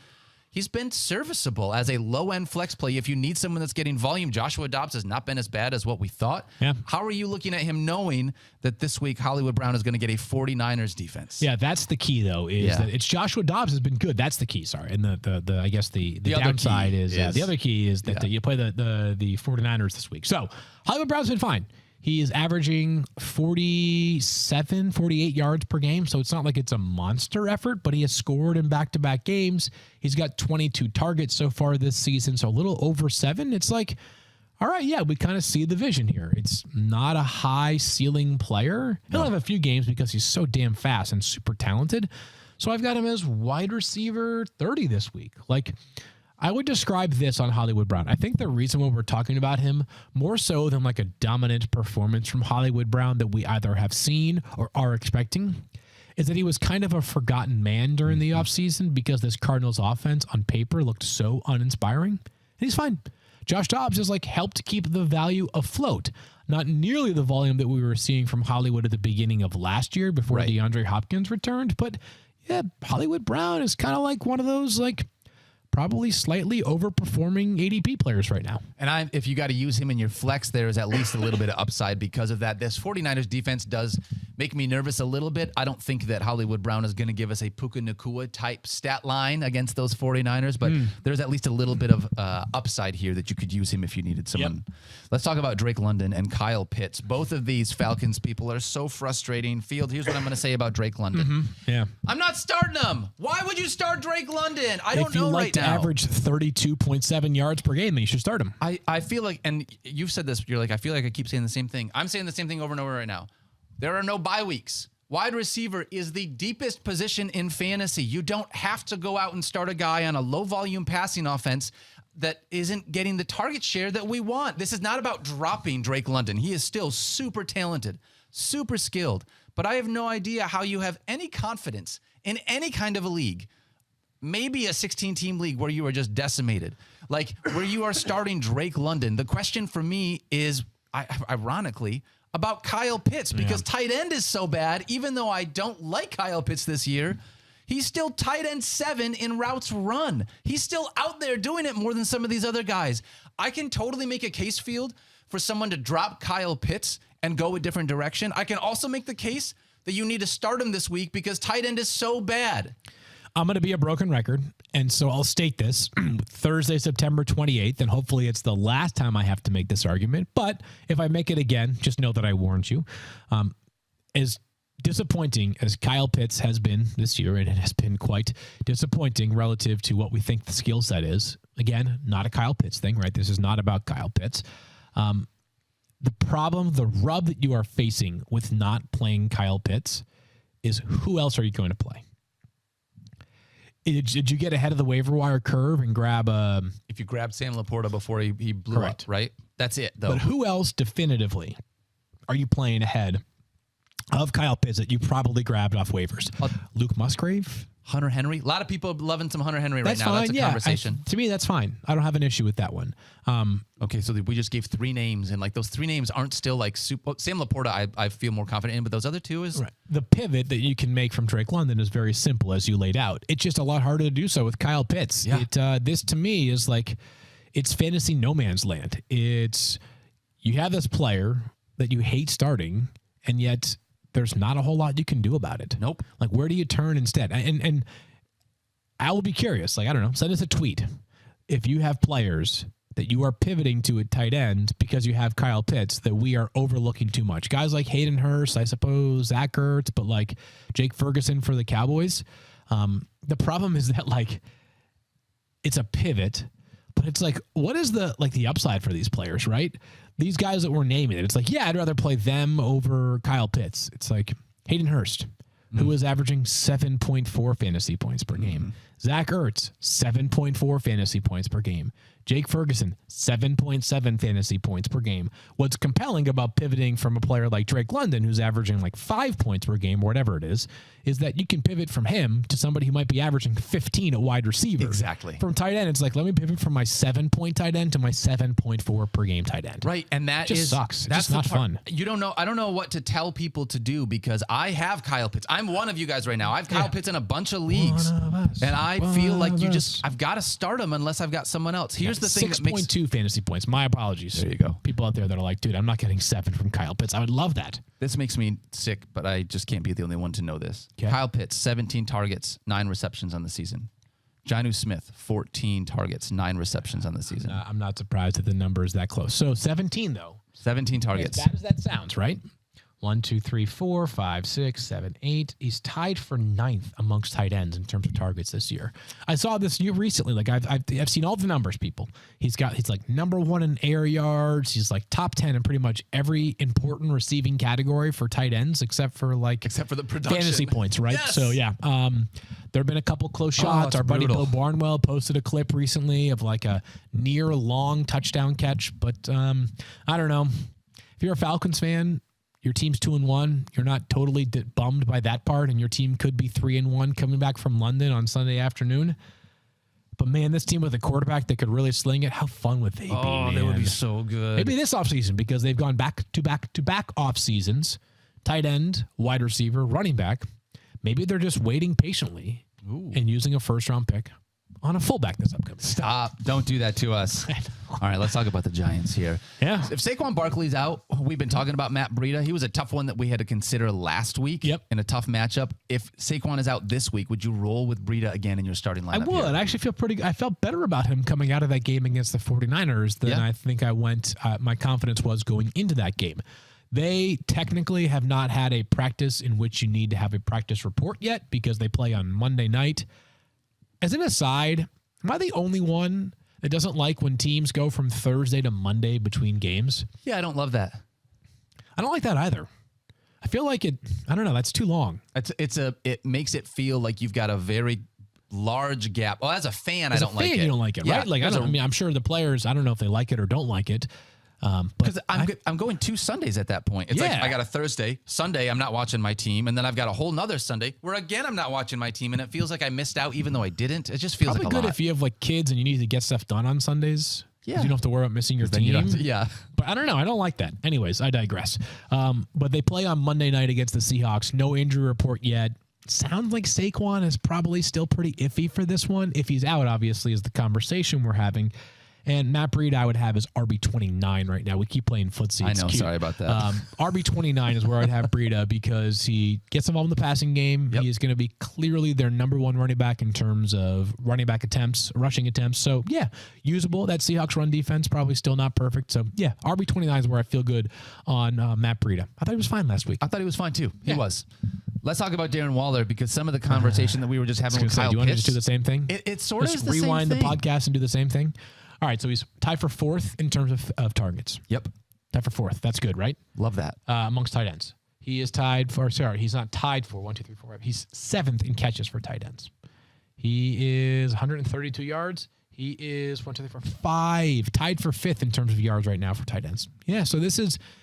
he's been serviceable as a low-end flex play. If you need someone that's getting volume, Joshua Doubs has not been as bad as what we thought. Yeah. How are you looking at him knowing that this week Hollywood Brown is going to get a 49ers defense? Yeah, that's the key, though, is that it's Joshua Doubs has been good. That's the key, sorry. And I guess the downside is the other key is that you play the 49ers this week. So Hollywood Brown's been fine. He is averaging 48 yards per game, so it's not like it's a monster effort, but he has scored in back-to-back games. He's got 22 targets so far this season, so a little over 7. It's like, all right, yeah, we kind of see the vision here. It's not a high-ceiling player. He'll have a few games because he's so damn fast and super talented. So I've got him as wide receiver 30 this week. I would describe this on Hollywood Brown. I think the reason why we're talking about him more so than a dominant performance from Hollywood Brown that we either have seen or are expecting is that he was kind of a forgotten man during the offseason because this Cardinals offense on paper looked so uninspiring. And he's fine. Josh Dobbs has helped keep the value afloat. Not nearly the volume that we were seeing from Hollywood at the beginning of last year before DeAndre Hopkins returned. But yeah, Hollywood Brown is kind of one of those probably slightly overperforming ADP players right now. And if you got to use him in your flex, there's at least a little bit of upside because of that. This 49ers defense does make me nervous a little bit. I don't think that Hollywood Brown is going to give us a Puka Nacua type stat line against those 49ers, but there's at least a little bit of upside here that you could use him if you needed someone. Yep. Let's talk about Drake London and Kyle Pitts. Both of these Falcons people are so frustrating. Field, here's what I'm going to say about Drake London. Yeah. I'm not starting him. Why would you start Drake London? I don't know right now. Average 32.7 yards per game, then you should start him. I feel like, and you've said this, you're like, I feel like I keep saying the same thing. I'm saying the same thing over and over right now. There are no bye weeks. Wide receiver is the deepest position in fantasy. You don't have to go out and start a guy on a low volume passing offense that isn't getting the target share that we want. This is not about dropping Drake London. He is still super talented. super skilled, but I have no idea how you have any confidence in any kind of a league. Maybe a 16-team league where you are just decimated, like where you are starting Drake London. The question for me is, ironically, about Kyle Pitts, because tight end is so bad. Even though I don't like Kyle Pitts this year, he's still tight end 7 in routes run. He's still out there doing it more than some of these other guys. I can totally make a case, Field, for someone to drop Kyle Pitts and go a different direction. I can also make the case that you need to start him this week because tight end is so bad. I'm going to be a broken record, and so I'll state this. Thursday, September 28th, and hopefully it's the last time I have to make this argument, but if I make it again, just know that I warned you. As disappointing as Kyle Pitts has been this year, and it has been quite disappointing relative to what we think the skill set is, again, not a Kyle Pitts thing, right? This is not about Kyle Pitts. The problem, the rub that you are facing with not playing Kyle Pitts is who else are you going to play? Did you get ahead of the waiver wire curve and grab if you grabbed Sam LaPorta before he blew correct. up, right? That's it, though. But who else definitively are you playing ahead of Kyle Pitts that you probably grabbed off waivers? Luke Musgrave? Hunter Henry? A lot of people are loving some Hunter Henry right now. Fine. That's a conversation. To me, that's fine. I don't have an issue with that one. Okay, so we just gave 3 names, and like those 3 names aren't still like super. Sam LaPorta, I feel more confident in, but those other 2 is right. The pivot that you can make from Drake London is very simple, as you laid out. It's just a lot harder to do so with Kyle Pitts. Yeah. This to me is like it's fantasy no man's land. It's you have this player that you hate starting, and yet there's not a whole lot you can do about it. Nope. Like, where do you turn instead? And I will be curious. Like, I don't know, send us a tweet if you have players that you are pivoting to at tight end because you have Kyle Pitts that we are overlooking too much. Guys like Hayden Hurst, I suppose, Zach Ertz, but like Jake Ferguson for the Cowboys. The problem is that like it's a pivot, but it's like, what is the upside for these players, right? These guys that we're naming it, it's like, yeah, I'd rather play them over Kyle Pitts. It's like Hayden Hurst, who is averaging 7.4 fantasy points per game. Zach Ertz, 7.4 fantasy points per game. Jake Ferguson, 7.7 fantasy points per game. What's compelling about pivoting from a player like Drake London, who's averaging like 5 points per game or whatever it is that you can pivot from him to somebody who might be averaging 15 at wide receiver. Exactly. From tight end, it's like, let me pivot from my 7-point tight end to my 7.4 per game tight end. Right, and that just sucks. That's just not fun. You don't know. I don't know what to tell people to do because I have Kyle Pitts. I'm one of you guys right now. I have Kyle Pitts in a bunch of leagues, and I feel like I've got to start him unless I've got someone else. Here's the thing: 6.2 fantasy points. My apologies. There you go. People out there that are like, dude, I'm not getting 7 from Kyle Pitts. I would love that. This makes me sick, but I just can't be the only one to know this. Okay. Kyle Pitts, 17 targets, 9 receptions on the season. Jonnu Smith, 14 targets, 9 receptions on the season. I'm not surprised that the number is that close. So 17, though. 17 targets. As bad as that sounds, right? 1, 2, 3, 4, 5, 6, 7, 8. He's tied for 9th amongst tight ends in terms of targets this year. I saw this recently. Like I've seen all the numbers, people. He's like number 1 in air yards. He's like top 10 in pretty much every important receiving category for tight ends, except for the production. Fantasy points, right? Yes. So yeah, there have been a couple close shots. Our buddy Bill Barnwell posted a clip recently of like a near long touchdown catch. But I don't know. If you're a Falcons fan, your team's 2-1. You're not totally bummed by that part, and your team could be 3-1 coming back from London on Sunday afternoon. But man, this team with a quarterback that could really sling it, how fun would they be? Oh, they would be so good. Maybe this offseason because they've gone back to back off seasons. Tight end, wide receiver, running back. Maybe they're just waiting patiently and using a first-round pick on a fullback this upcoming. Stop. Don't do that to us. All right, let's talk about the Giants here. Yeah. If Saquon Barkley's out, we've been talking about Matt Breida. He was a tough one that we had to consider last week in a tough matchup. If Saquon is out this week, would you roll with Breida again in your starting lineup? I would. Here? I actually feel I felt better about him coming out of that game against the 49ers than I think I went. My confidence was going into that game. They technically have not had a practice in which you need to have a practice report yet because they play on Monday night. As an aside, am I the only one that doesn't like when teams go from Thursday to Monday between games? Yeah, I don't love that. I don't like that either. I feel like I don't know, that's too long. It makes it feel like you've got a very large gap. Well, as a fan, I don't like it. You don't like it, right? Like I'm sure the players, I don't know if they like it or don't like it. Because I'm going 2 Sundays at that point. It's like I got a Thursday, Sunday, I'm not watching my team, and then I've got a whole nother Sunday where again I'm not watching my team, and it feels like I missed out even though I didn't. It just feels probably like a good lot. if you have like kids and you need to get stuff done on Sundays. Yeah, you don't have to worry about missing your team. But I don't know. I don't like that. Anyways, I digress. But they play on Monday night against the Seahawks. No injury report yet. Sounds like Saquon is probably still pretty iffy for this one. If he's out, obviously, is the conversation we're having. And Matt Breida, I would have as RB29 right now. We keep playing footsie. I know. Sorry about that. RB29 is where I'd have Breida because he gets involved in the passing game. He is going to be clearly their number one running back in terms of running back attempts, rushing attempts. So, yeah, usable. That Seahawks run defense probably still not perfect. So, yeah, RB29 is where I feel good on Matt Breida. I thought he was fine last week. I thought he was fine, too. He was. Let's talk about Darren Waller because some of the conversation that we were just having with Kyle do you want to just do the same thing? It sort of is the same thing. Rewind the podcast and do the same thing. All right, so he's tied for 4th in terms of targets. Yep. Tied for 4th. That's good, right? Love that. Amongst tight ends. He is tied for, he's not tied for 1, 2, 3, 4. He's 7th in catches for tight ends. He is 132 yards. He is 1, 2, 3, 4, 5. Tied for 5th in terms of yards right now for tight ends. Yeah, so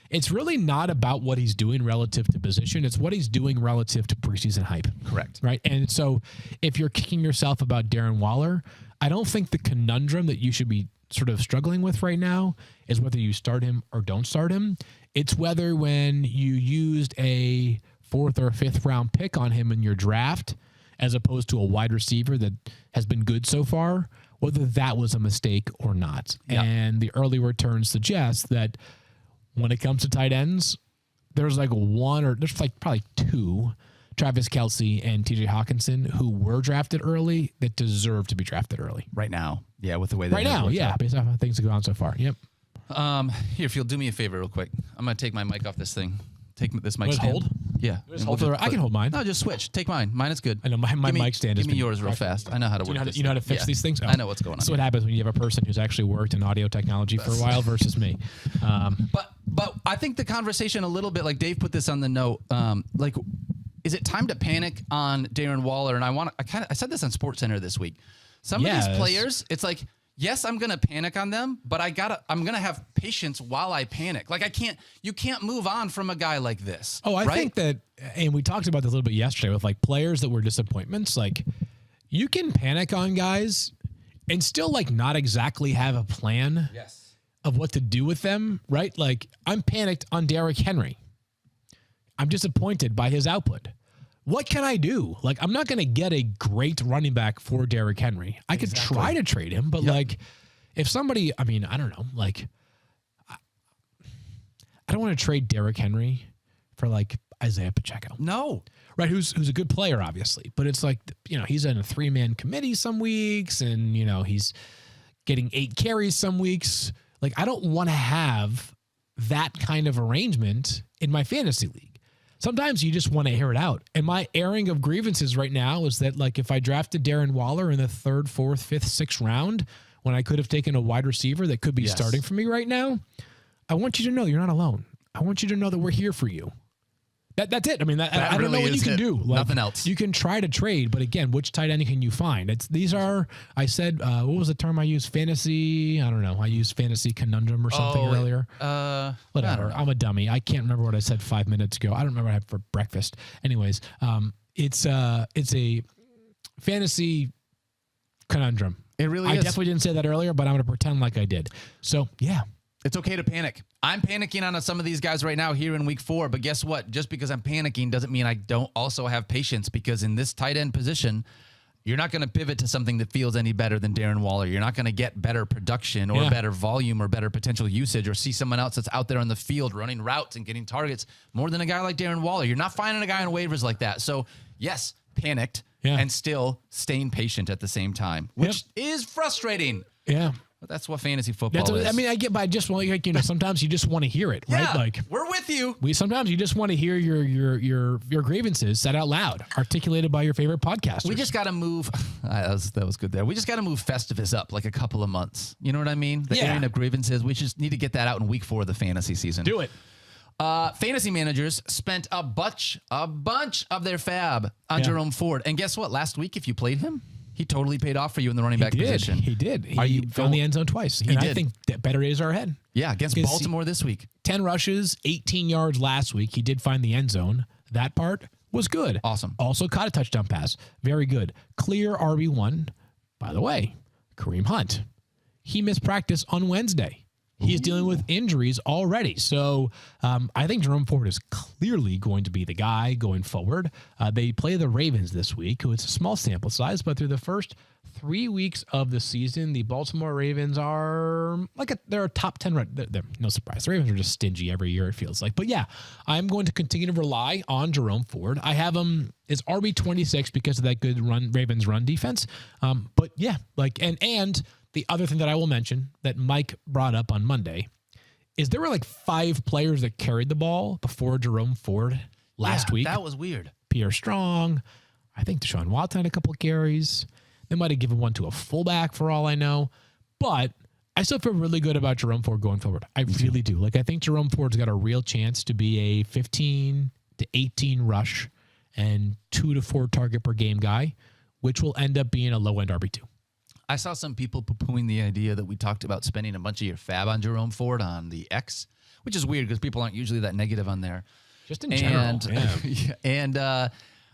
it's really not about what he's doing relative to position. It's what he's doing relative to preseason hype. Correct. Right? And so if you're kicking yourself about Darren Waller, I don't think the conundrum that you should be sort of struggling with right now is whether you start him or don't start him. It's whether when you used a 4th or 5th round pick on him in your draft, as opposed to a wide receiver that has been good so far, whether that was a mistake or not. Yep. And the early returns suggest that when it comes to tight ends, there's probably 2, Travis Kelce and TJ Hawkinson, who were drafted early that deserve to be drafted early. Right now. Yeah, with the way they based off how things have gone so far. Yep. Here, if you'll do me a favor real quick. I'm going to take my mic off this thing. Take this mic stand. Hold? Yeah. I can hold mine. No, just switch. Take mine. Mine is good. I know my mic stand is. Give me yours real fast. I know how to work this. You know how to fix these things? I know what's going on. That's what happens when you have a person who's actually worked in audio technology for a while versus me. But I think the conversation a little bit, like Dave put this on the note, is it time to panic on Darren Waller? And I said this on SportsCenter this week. Some of these players, it's like, yes, I'm going to panic on them, but I'm going to have patience while I panic. Like you can't move on from a guy like this. Oh, I think that, and we talked about this a little bit yesterday with like players that were disappointments. Like you can panic on guys and still like not exactly have a plan of what to do with them, right? Like I'm panicked on Derrick Henry. I'm disappointed by his output. What can I do? Like, I'm not going to get a great running back for Derrick Henry. I could try to trade him, but like, if somebody, I don't know, like, I don't want to trade Derrick Henry for like Isaiah Pacheco. No. Right, who's a good player, obviously, but it's like, he's in a 3-man committee some weeks, and he's getting 8 carries some weeks. Like, I don't want to have that kind of arrangement in my fantasy league. Sometimes you just want to air it out. And my airing of grievances right now is that, like, if I drafted Darren Waller in the 3rd, 4th, 5th, 6th round, when I could have taken a wide receiver that could be starting for me right now, I want you to know you're not alone. I want you to know that we're here for you. That's it. I mean, I don't know what you can do. Like, nothing else. You can try to trade, but again, which tight end can you find? I said, what was the term I used? Fantasy. I don't know. I used fantasy conundrum or something earlier. Whatever. I'm a dummy. I can't remember what I said 5 minutes ago. I don't remember what I had for breakfast. Anyways, it's a fantasy conundrum. It really is. I definitely didn't say that earlier, but I'm going to pretend like I did. So, yeah. It's okay to panic. I'm panicking on some of these guys right now here in week 4, but guess what? Just because I'm panicking doesn't mean I don't also have patience, because in this tight end position, you're not going to pivot to something that feels any better than Darren Waller. You're not going to get better production or better volume or better potential usage or see someone else that's out there on the field running routes and getting targets more than a guy like Darren Waller. You're not finding a guy on waivers like that. So, yes, panicked and still staying patient at the same time, which is frustrating. Yeah. But that's what fantasy football is. I mean, I get, but I just want, sometimes you just want to hear it, right? Like, we're with you. Sometimes you just want to hear your grievances said out loud, articulated by your favorite podcasters. We just got to move. That was good there. We just got to move Festivus up like a couple of months. You know what I mean? The airing of grievances. We just need to get that out in week 4 of the fantasy season. Do it. Fantasy managers spent a bunch of their fab on Jerome Ford. And guess what? Last week, if you played him, He totally paid off for you in the running back position. He did. He found the end zone twice. And I think that better days are ahead. Yeah, against Baltimore this week. 10 rushes, 18 yards last week. He did find the end zone. That part was good. Awesome. Also caught a touchdown pass. Very good. Clear RB1. By the way, Kareem Hunt. He missed practice on Wednesday. He's dealing with injuries already. So I think Jerome Ford is clearly going to be the guy going forward. They play the Ravens this week, who it's a small sample size, but through the first 3 weeks of the season, the Baltimore Ravens are they're a top 10. They're no surprise. The Ravens are just stingy every year, it feels like. But yeah, I'm going to continue to rely on Jerome Ford. I have him as RB26 because of that good Ravens run defense. But yeah, and the other thing that I will mention that Mike brought up on Monday is there were 5 players that carried the ball before Jerome Ford last week. That was weird. Pierre Strong, I think Deshaun Watson had a couple of carries. They might have given one to a fullback for all I know. But I still feel really good about Jerome Ford going forward. I really do. I think Jerome Ford's got a real chance to be a 15 to 18 rush and 2 to 4 target per game guy, which will end up being a low-end RB2. I saw some people poo-pooing the idea that we talked about spending a bunch of your fab on Jerome Ford on the X, which is weird because people aren't usually that negative on there. Just in general. Yeah. And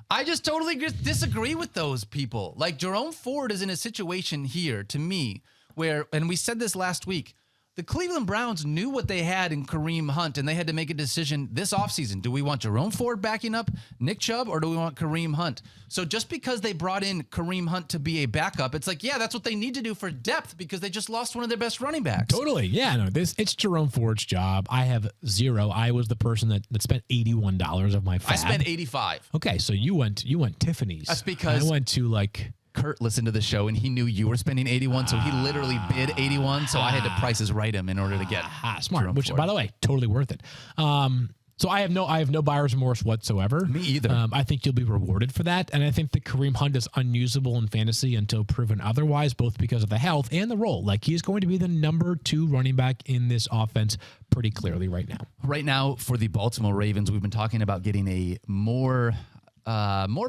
I just totally disagree with those people. Jerome Ford is in a situation here, to me, where, and we said this last week, the Cleveland Browns knew what they had in Kareem Hunt, and they had to make a decision this offseason. Do we want Jerome Ford backing up Nick Chubb, or do we want Kareem Hunt? So just because they brought in Kareem Hunt to be a backup, it's that's what they need to do for depth because they just lost one of their best running backs. Totally. Yeah, no, it's Jerome Ford's job. I have 0. I was the person that spent $81 of my fab. I spent $85. Okay, so you went Tiffany's. That's because I went to Kurt listened to the show and he knew you were spending 81, so he literally bid 81. So I had to prices right him in order to get smart. Jerome Which, Ford. by the way, totally worth it. So I have no buyer's remorse whatsoever. Me either. I think you'll be rewarded for that, and I think that Kareem Hunt is unusable in fantasy until proven otherwise, both because of the health and the role. He's going to be the number 2 running back in this offense pretty clearly right now. Right now, for the Baltimore Ravens, we've been talking about getting a more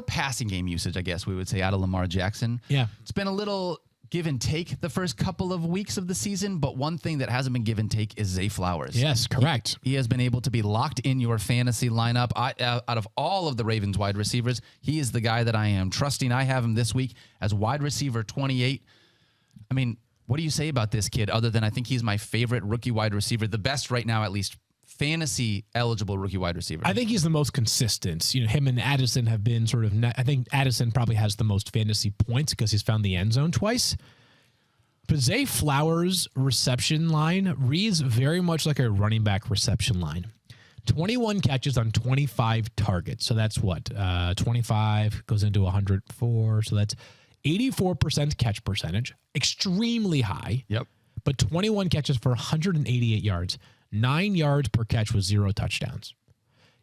passing game usage, I guess we would say, out of Lamar Jackson. Yeah. It's been a little give and take the first couple of weeks of the season, but one thing that hasn't been give and take is Zay Flowers. Yes, correct. He has been able to be locked in your fantasy lineup. Out of all of the Ravens wide receivers, he is the guy that I am trusting. I have him this week as wide receiver 28. I mean, what do you say about this kid other than I think he's my favorite rookie wide receiver, the best right now, at least fantasy eligible rookie wide receiver? I think he's the most consistent. Him and Addison have been sort of, I think Addison probably has the most fantasy points because he's found the end zone twice. But Zay Flowers' reception line reads very much like a running back reception line. 21 catches on 25 targets. So that's what? 25 goes into 104. So that's 84% catch percentage. Extremely high. Yep. But 21 catches for 188 yards. 9 yards per catch with 0 touchdowns.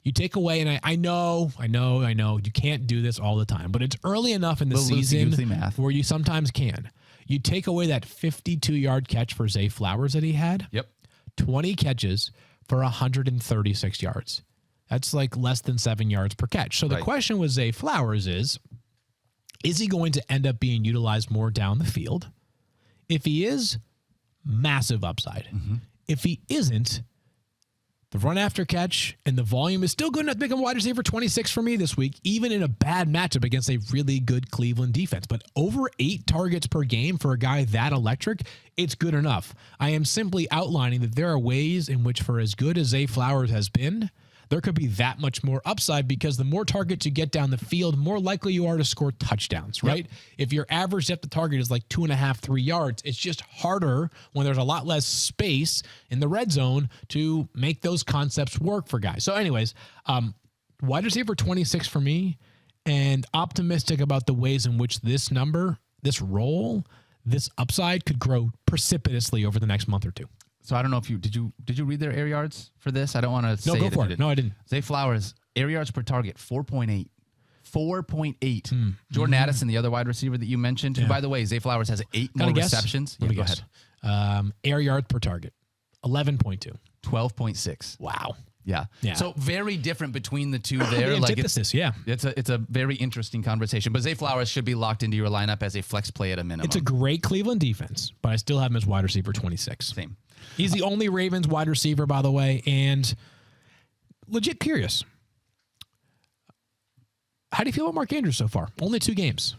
You take away, and I know, you can't do this all the time, but it's early enough in the season where you sometimes can. You take away that 52-yard catch for Zay Flowers that he had. Yep. 20 catches for 136 yards. That's less than 7 yards per catch. So the question with Zay Flowers is he going to end up being utilized more down the field? If he is, massive upside. Mm-hmm. If he isn't, the run after catch and the volume is still good enough to make him wide receiver 26 for me this week, even in a bad matchup against a really good Cleveland defense. But over 8 targets per game for a guy that electric, it's good enough. I am simply outlining that there are ways in which, for as good as Zay Flowers has been, there could be that much more upside because the more targets you get down the field, more likely you are to score touchdowns, right? Yep. If your average depth of target is 2.5, 3 yards, it's just harder when there's a lot less space in the red zone to make those concepts work for guys. So anyways, wide receiver 26 for me, and optimistic about the ways in which this number, this role, this upside could grow precipitously over the next month or two. So I don't know if did you read their air yards for this? I don't want to say go for it. No, I didn't. Zay Flowers, air yards per target, 4.8. 4.8. Jordan Addison, the other wide receiver that you mentioned, who, by the way, Zay Flowers has 8 more receptions. Let me guess. Air yards per target, 11.2. 12.6. Wow. Yeah. Yeah. So very different between the two there. The Like antithesis, yeah. It's a very interesting conversation. But Zay Flowers should be locked into your lineup as a flex play at a minimum. It's a great Cleveland defense, but I still have him as wide receiver 26. Same. He's the only Ravens wide receiver, by the way, and legit curious. How do you feel about Mark Andrews so far? Only 2 games.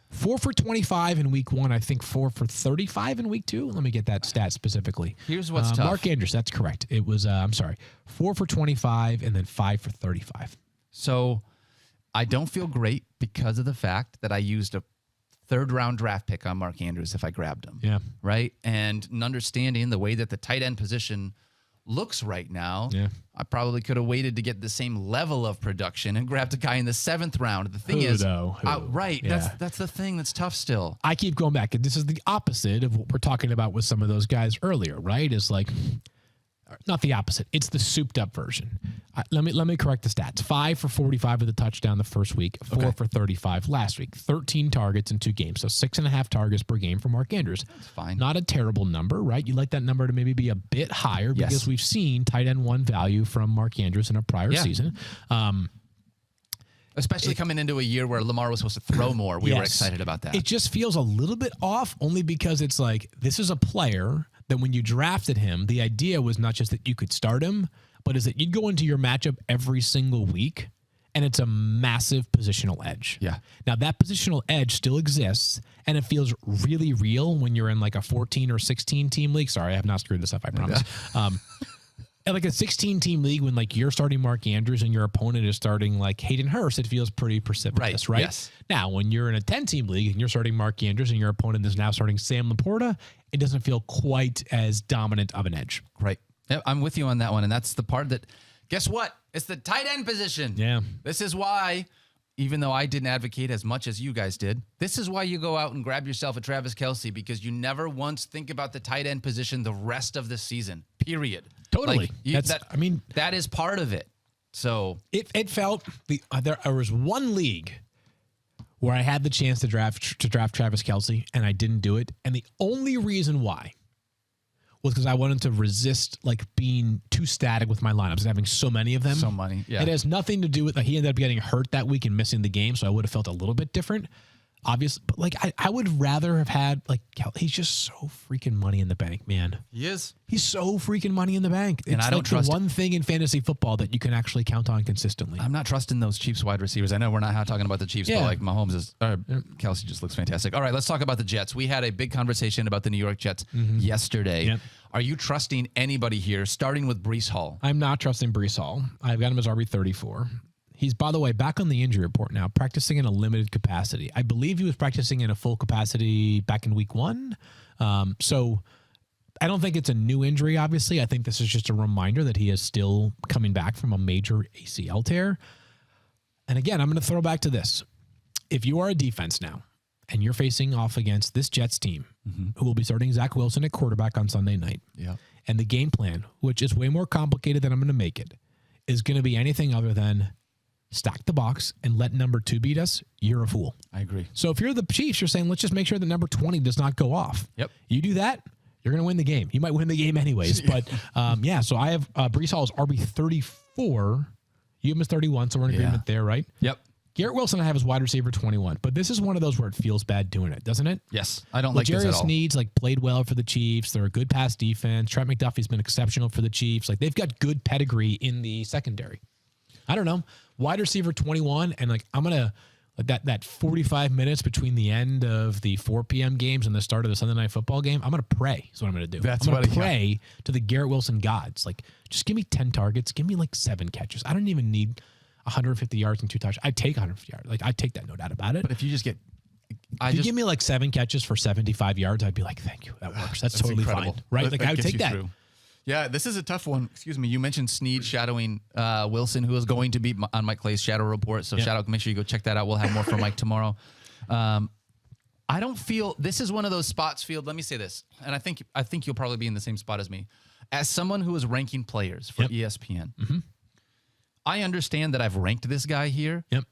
4 for 25 in week 1. I think 4 for 35 in week 2. Let me get that stat specifically. Here's what's tough. Mark Andrews, that's correct. It was, 4 for 25 and then 5 for 35. So I don't feel great because of the fact that I used a 3rd-round draft pick on Mark Andrews if I grabbed him. Yeah. Right? And understanding the way that the tight end position looks right now, I probably could have waited to get the same level of production and grabbed a guy in the 7th round. The thing is, right, Yeah. that's the thing that's tough still. I keep going back, and this is the opposite of what we're talking about with some of those guys earlier, right? It's like, not the opposite. It's the souped up version. Let me correct the stats. 5 for 45 with a touchdown the first week, 4 for 35 last week, 13 targets in 2 games. So 6.5 targets per game for Mark Andrews. That's fine. Not a terrible number, right? You'd like that number to maybe be a bit higher because we've seen tight end 1 value from Mark Andrews in a prior season. Especially coming into a year where Lamar was supposed to throw more. We were excited about that. It just feels a little bit off only because it's like, this is a player that when you drafted him, the idea was not just that you could start him, but is that you'd go into your matchup every single week, and it's a massive positional edge. Yeah. Now, that positional edge still exists, and it feels really real when you're in like a 14 or 16 team league. Sorry, I have not screwed this up, I promise. And like a 16-team league, when like you're starting Mark Andrews and your opponent is starting like Hayden Hurst, it feels pretty precipitous, right? Yes. Now, when you're in a 10-team league and you're starting Mark Andrews and your opponent is now starting Sam LaPorta, it doesn't feel quite as dominant of an edge. Right. Yep, I'm with you on that one. And that's the part that, guess what? It's the tight end position. Yeah. This is why, even though I didn't advocate as much as you guys did, this is why you go out and grab yourself a Travis Kelce, because you never once think about the tight end position the rest of the season, period. Totally. Like, that is part of it. So it felt there was one league where I had the chance to draft Travis Kelce and I didn't do it, and the only reason why was because I wanted to resist like being too static with my lineups and having so many of them. So many, yeah. It has nothing to do with he ended up getting hurt that week and missing the game, so I would have felt a little bit different. Obviously, but like I would rather have had like he's just so freaking money in the bank, man. He is. He's so freaking money in the bank. It's and I don't like trust the one thing in fantasy football that you can actually count on consistently. I'm not trusting those Chiefs wide receivers. I know we're not talking about the Chiefs, but like Mahomes is, Kelce just looks fantastic. All right, let's talk about the Jets. We had a big conversation about the New York Jets yesterday. Yep. Are you trusting anybody here, starting with Breece Hall? I'm not trusting Breece Hall. I've got him as RB34. He's, by the way, back on the injury report now, practicing in a limited capacity. I believe he was practicing in a full capacity back in week 1. So I don't think it's a new injury, obviously. I think this is just a reminder that he is still coming back from a major ACL tear. And again, I'm going to throw back to this. If you are a defense now and you're facing off against this Jets team, who will be starting Zach Wilson at quarterback on Sunday night, and the game plan, which is way more complicated than I'm going to make it, is going to be anything other than stack the box and let number 2 beat us, you're a fool. I agree. So if you're the Chiefs, you're saying, let's just make sure that number 20 does not go off. Yep. You do that, you're going to win the game. You might win the game anyways. But so I have Breece Hall as RB34. You have him as 31, so we're in agreement there, right? Yep. Garrett Wilson I have as wide receiver 21. But this is one of those where it feels bad doing it, doesn't it? Yes. I don't like this at all. Sneed's played well for the Chiefs. They're a good pass defense. Trent McDuffie's been exceptional for the Chiefs. They've got good pedigree in the secondary. I don't know. Wide receiver 21, and I'm gonna that 45 minutes between the end of the 4 p.m. games and the start of the Sunday Night Football game. I'm gonna pray. Is what I'm gonna do. I'm gonna pray to the Garrett Wilson gods. Just give me 10 targets. Give me 7 catches. I don't even need 150 yards and 2 touchdowns. I'd take 150 yards. I'd take that, no doubt about it. But if you just get, if you give me 7 catches for 75 yards, I'd be like, thank you. That works. That's totally incredible. Fine, right? I would take that. Through. Yeah, this is a tough one. Excuse me. You mentioned Sneed shadowing Wilson, who is going to be on Mike Clay's shadow report. So shout out. Make sure you go check that out. We'll have more from Mike tomorrow. I don't feel this is one of those spots. Field. Let me say this, and I think you'll probably be in the same spot as me. As someone who is ranking players for ESPN, I understand that I've ranked this guy here. Yep.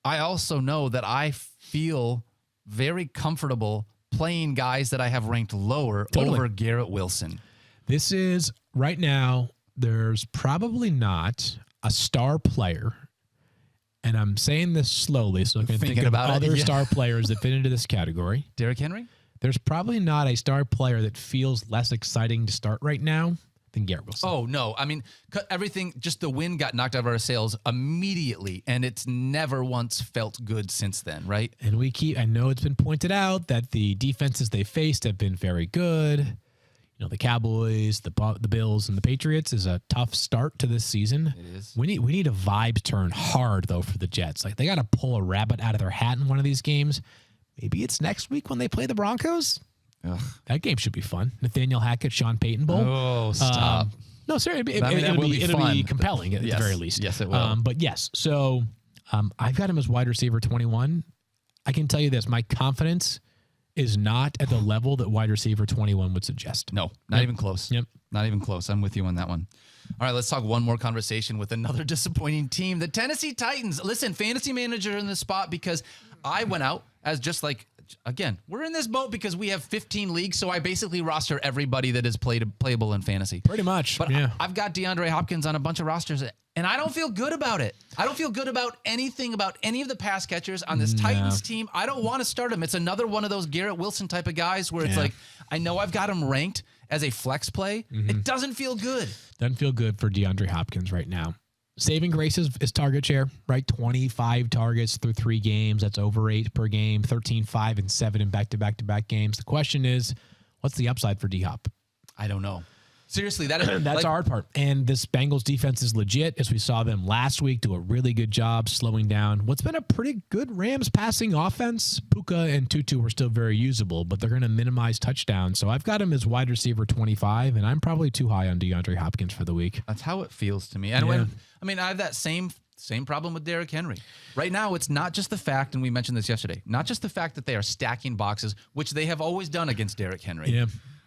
I also know that I feel very comfortable playing guys that I have ranked lower over Garrett Wilson. This is right now there's probably not a star player, and I'm saying this slowly so I can think of other star players that fit into this category. Derrick Henry? There's probably not a star player that feels less exciting to start right now than Garrett Wilson. Oh, no. I mean, everything, just the wind got knocked out of our sails immediately, and it's never once felt good since then, right? And I know it's been pointed out that the defenses they faced have been very good. You know, the Cowboys, the Bills, and the Patriots is a tough start to this season. It is. We need a vibes turn hard, though, for the Jets. Like, they got to pull a rabbit out of their hat in one of these games. Maybe it's next week when they play the Broncos. Ugh. That game should be fun. Nathaniel Hackett, Sean Payton Bowl. Oh, stop. No, seriously, it'll be compelling at the very least. Yes, it will. But yes, so I've got him as wide receiver 21. I can tell you this. My confidence is not at the level that wide receiver 21 would suggest. No, not even close. Yep. Not even close. I'm with you on that one. All right, let's talk one more conversation with another disappointing team, the Tennessee Titans. Listen, fantasy manager in this spot because I went out as just like, again, we're in this boat because we have 15 leagues, so I basically roster everybody that is playable in fantasy. Pretty much, but yeah. I've got DeAndre Hopkins on a bunch of rosters, and I don't feel good about it. I don't feel good about anything about any of the pass catchers on this Titans team. I don't want to start him. It's another one of those Garrett Wilson type of guys where it's like, I know I've got him ranked as a flex play. It doesn't feel good. Doesn't feel good for DeAndre Hopkins right now. Saving grace is target share, right? 25 targets through 3 games. That's over 8 per game, 13, 5, and 7 in back-to-back-to-back games. The question is, what's the upside for D-Hop? I don't know. Seriously, that's the hard part. And this Bengals defense is legit, as we saw them last week do a really good job slowing down what's been a pretty good Rams passing offense. Puka and Tutu were still very usable, but they're going to minimize touchdowns. So I've got him as wide receiver 25, and I'm probably too high on DeAndre Hopkins for the week. That's how it feels to me. And I have that same problem with Derrick Henry. Right now, it's not just the fact, and we mentioned this yesterday, not just the fact that they are stacking boxes, which they have always done against Derrick Henry. Yeah.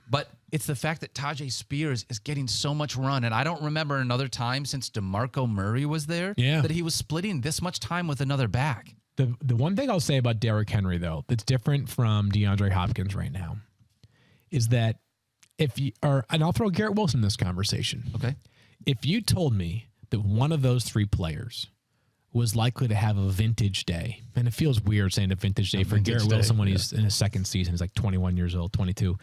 But it's the fact that Tajay Spears is getting so much run. And I don't remember another time since DeMarco Murray was there that he was splitting this much time with another back. The one thing I'll say about Derrick Henry, though, that's different from DeAndre Hopkins right now is that and I'll throw Garrett Wilson in this conversation. Okay. If you told me that one of those 3 players was likely to have a vintage day, and it feels weird saying a vintage day for Garrett Wilson when he's in his second season, he's like 21 years old, 22.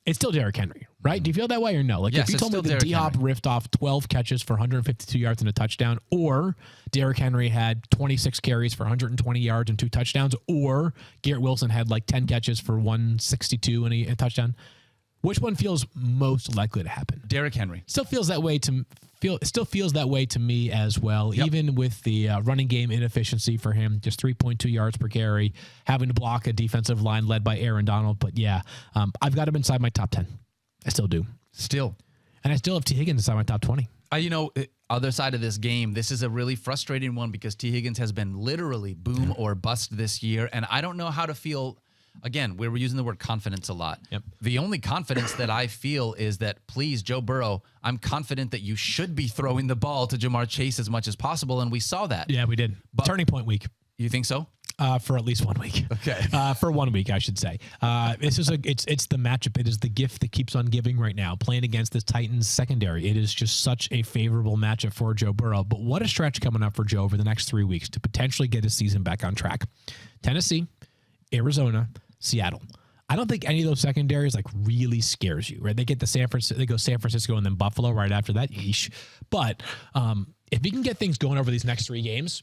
It's still Derrick Henry, right? Do you feel that way or no? Like yes, if you told me that D-Hop riffed off 12 catches for 152 yards and a touchdown, or Derrick Henry had 26 carries for 120 yards and 2 touchdowns, or Garrett Wilson had like 10 catches for 162 and a touchdown, which one feels most likely to happen? Derrick Henry. Still feels that way to me as well, even with the running game inefficiency for him, just 3.2 yards per carry, having to block a defensive line led by Aaron Donald. But I've got him inside my top 10. I still do. And I still have T. Higgins inside my top 20. Other side of this game, this is a really frustrating one because T. Higgins has been literally boom or bust this year. And I don't know how to feel. Again, we were using the word confidence a lot. Yep. The only confidence that I feel is that, please, Joe Burrow, I'm confident that you should be throwing the ball to Jamar Chase as much as possible, and we saw that. Yeah, we did. But turning point week. You think so? For at least 1 week. Okay. For 1 week, I should say. It's the matchup. It is the gift that keeps on giving right now, playing against this Titans secondary. It is just such a favorable matchup for Joe Burrow. But what a stretch coming up for Joe over the next 3 weeks to potentially get his season back on track. Tennessee, Arizona, Seattle. I don't think any of those secondaries like really scares you, right? They get San Francisco and then Buffalo right after that. Yeesh. But if you can get things going over these next 3 games,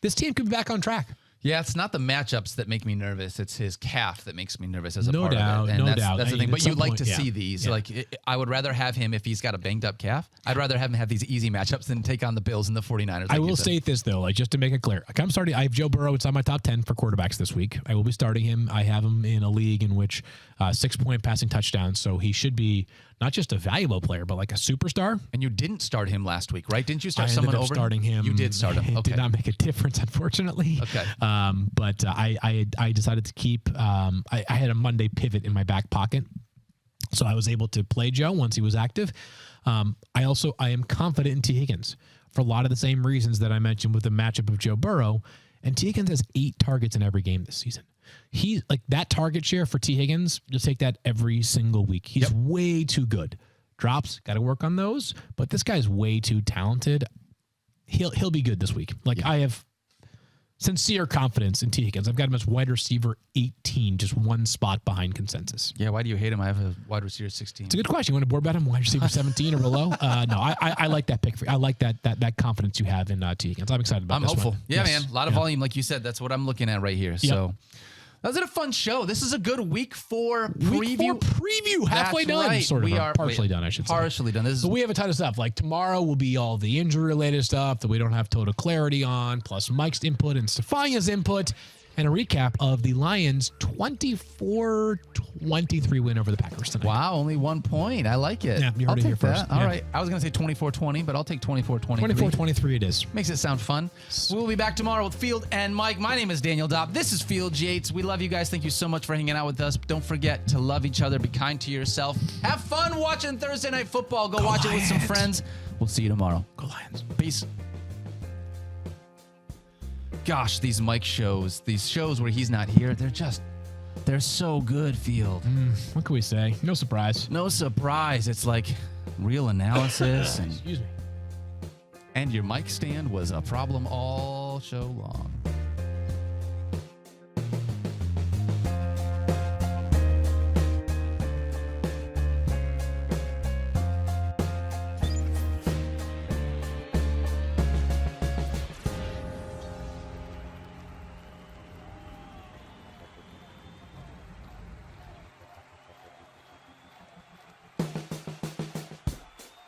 this team could be back on track. Yeah, it's not the matchups that make me nervous. It's his calf that makes me nervous as a part of it. And no doubt. That's the thing. But you'd like to see these. Like, I would rather have him if he's got a banged up calf. I'd rather have him have these easy matchups than take on the Bills and the 49ers. I will state this, though, just to make it clear. I have Joe Burrow. It's on my top 10 for quarterbacks this week. I will be starting him. I have him in a league in which 6-point passing touchdowns. So he should be not just a valuable player, but like a superstar. And you didn't start him last week, right? Didn't you start someone over? Starting him. You did start him. It Okay. did not make a difference, unfortunately. Okay. But I decided to keep. I had a Monday pivot in my back pocket, so I was able to play Joe once he was active. I am confident in T. Higgins for a lot of the same reasons that I mentioned with the matchup of Joe Burrow. And T. Higgins has 8 targets in every game this season. He's like that target share for T. Higgins. Just take that every single week. He's way too good Drops, got to work on those. But this guy's way too talented. He'll be good this week. I have sincere confidence in T. Higgins. I've got him as wide receiver 18, just one spot behind consensus. Yeah, why do you hate him? I have a wide receiver 16. It's a good question. You want to board bet him wide receiver 17 or below? No, I like that pick. I like that confidence you have in T. Higgins. I'm excited about this hopeful. one. Yeah, man. A lot of volume, like you said. That's what I'm looking at right here. So that was a fun show. This is a good week 4 preview. Week 4 preview. Halfway That's done. right. Sort of. We are partially done, I should say. Partially done. So we have a ton of stuff. Like tomorrow will be all the injury-related stuff that we don't have total clarity on, plus Mike's input and Stefania's input, and a recap of the Lions' 24-23 win over the Packers tonight. Wow, only 1 point. I like it. Yeah, you heard it here first. All right. I was going to say 24-20, but I'll take 24-23. 24-23 it is. Makes it sound fun. We'll be back tomorrow with Field and Mike. My name is Daniel Dopp. This is Field Yates. We love you guys. Thank you so much for hanging out with us. Don't forget to love each other. Be kind to yourself. Have fun watching Thursday Night Football. Go watch Lions. it with some friends. We'll see you tomorrow. Go Lions. Peace. Gosh, these Mike shows, these shows where he's not here, they're so good, Field. What can we say? No surprise. No surprise. It's like real analysis. Excuse me. And your mic stand was a problem all show long.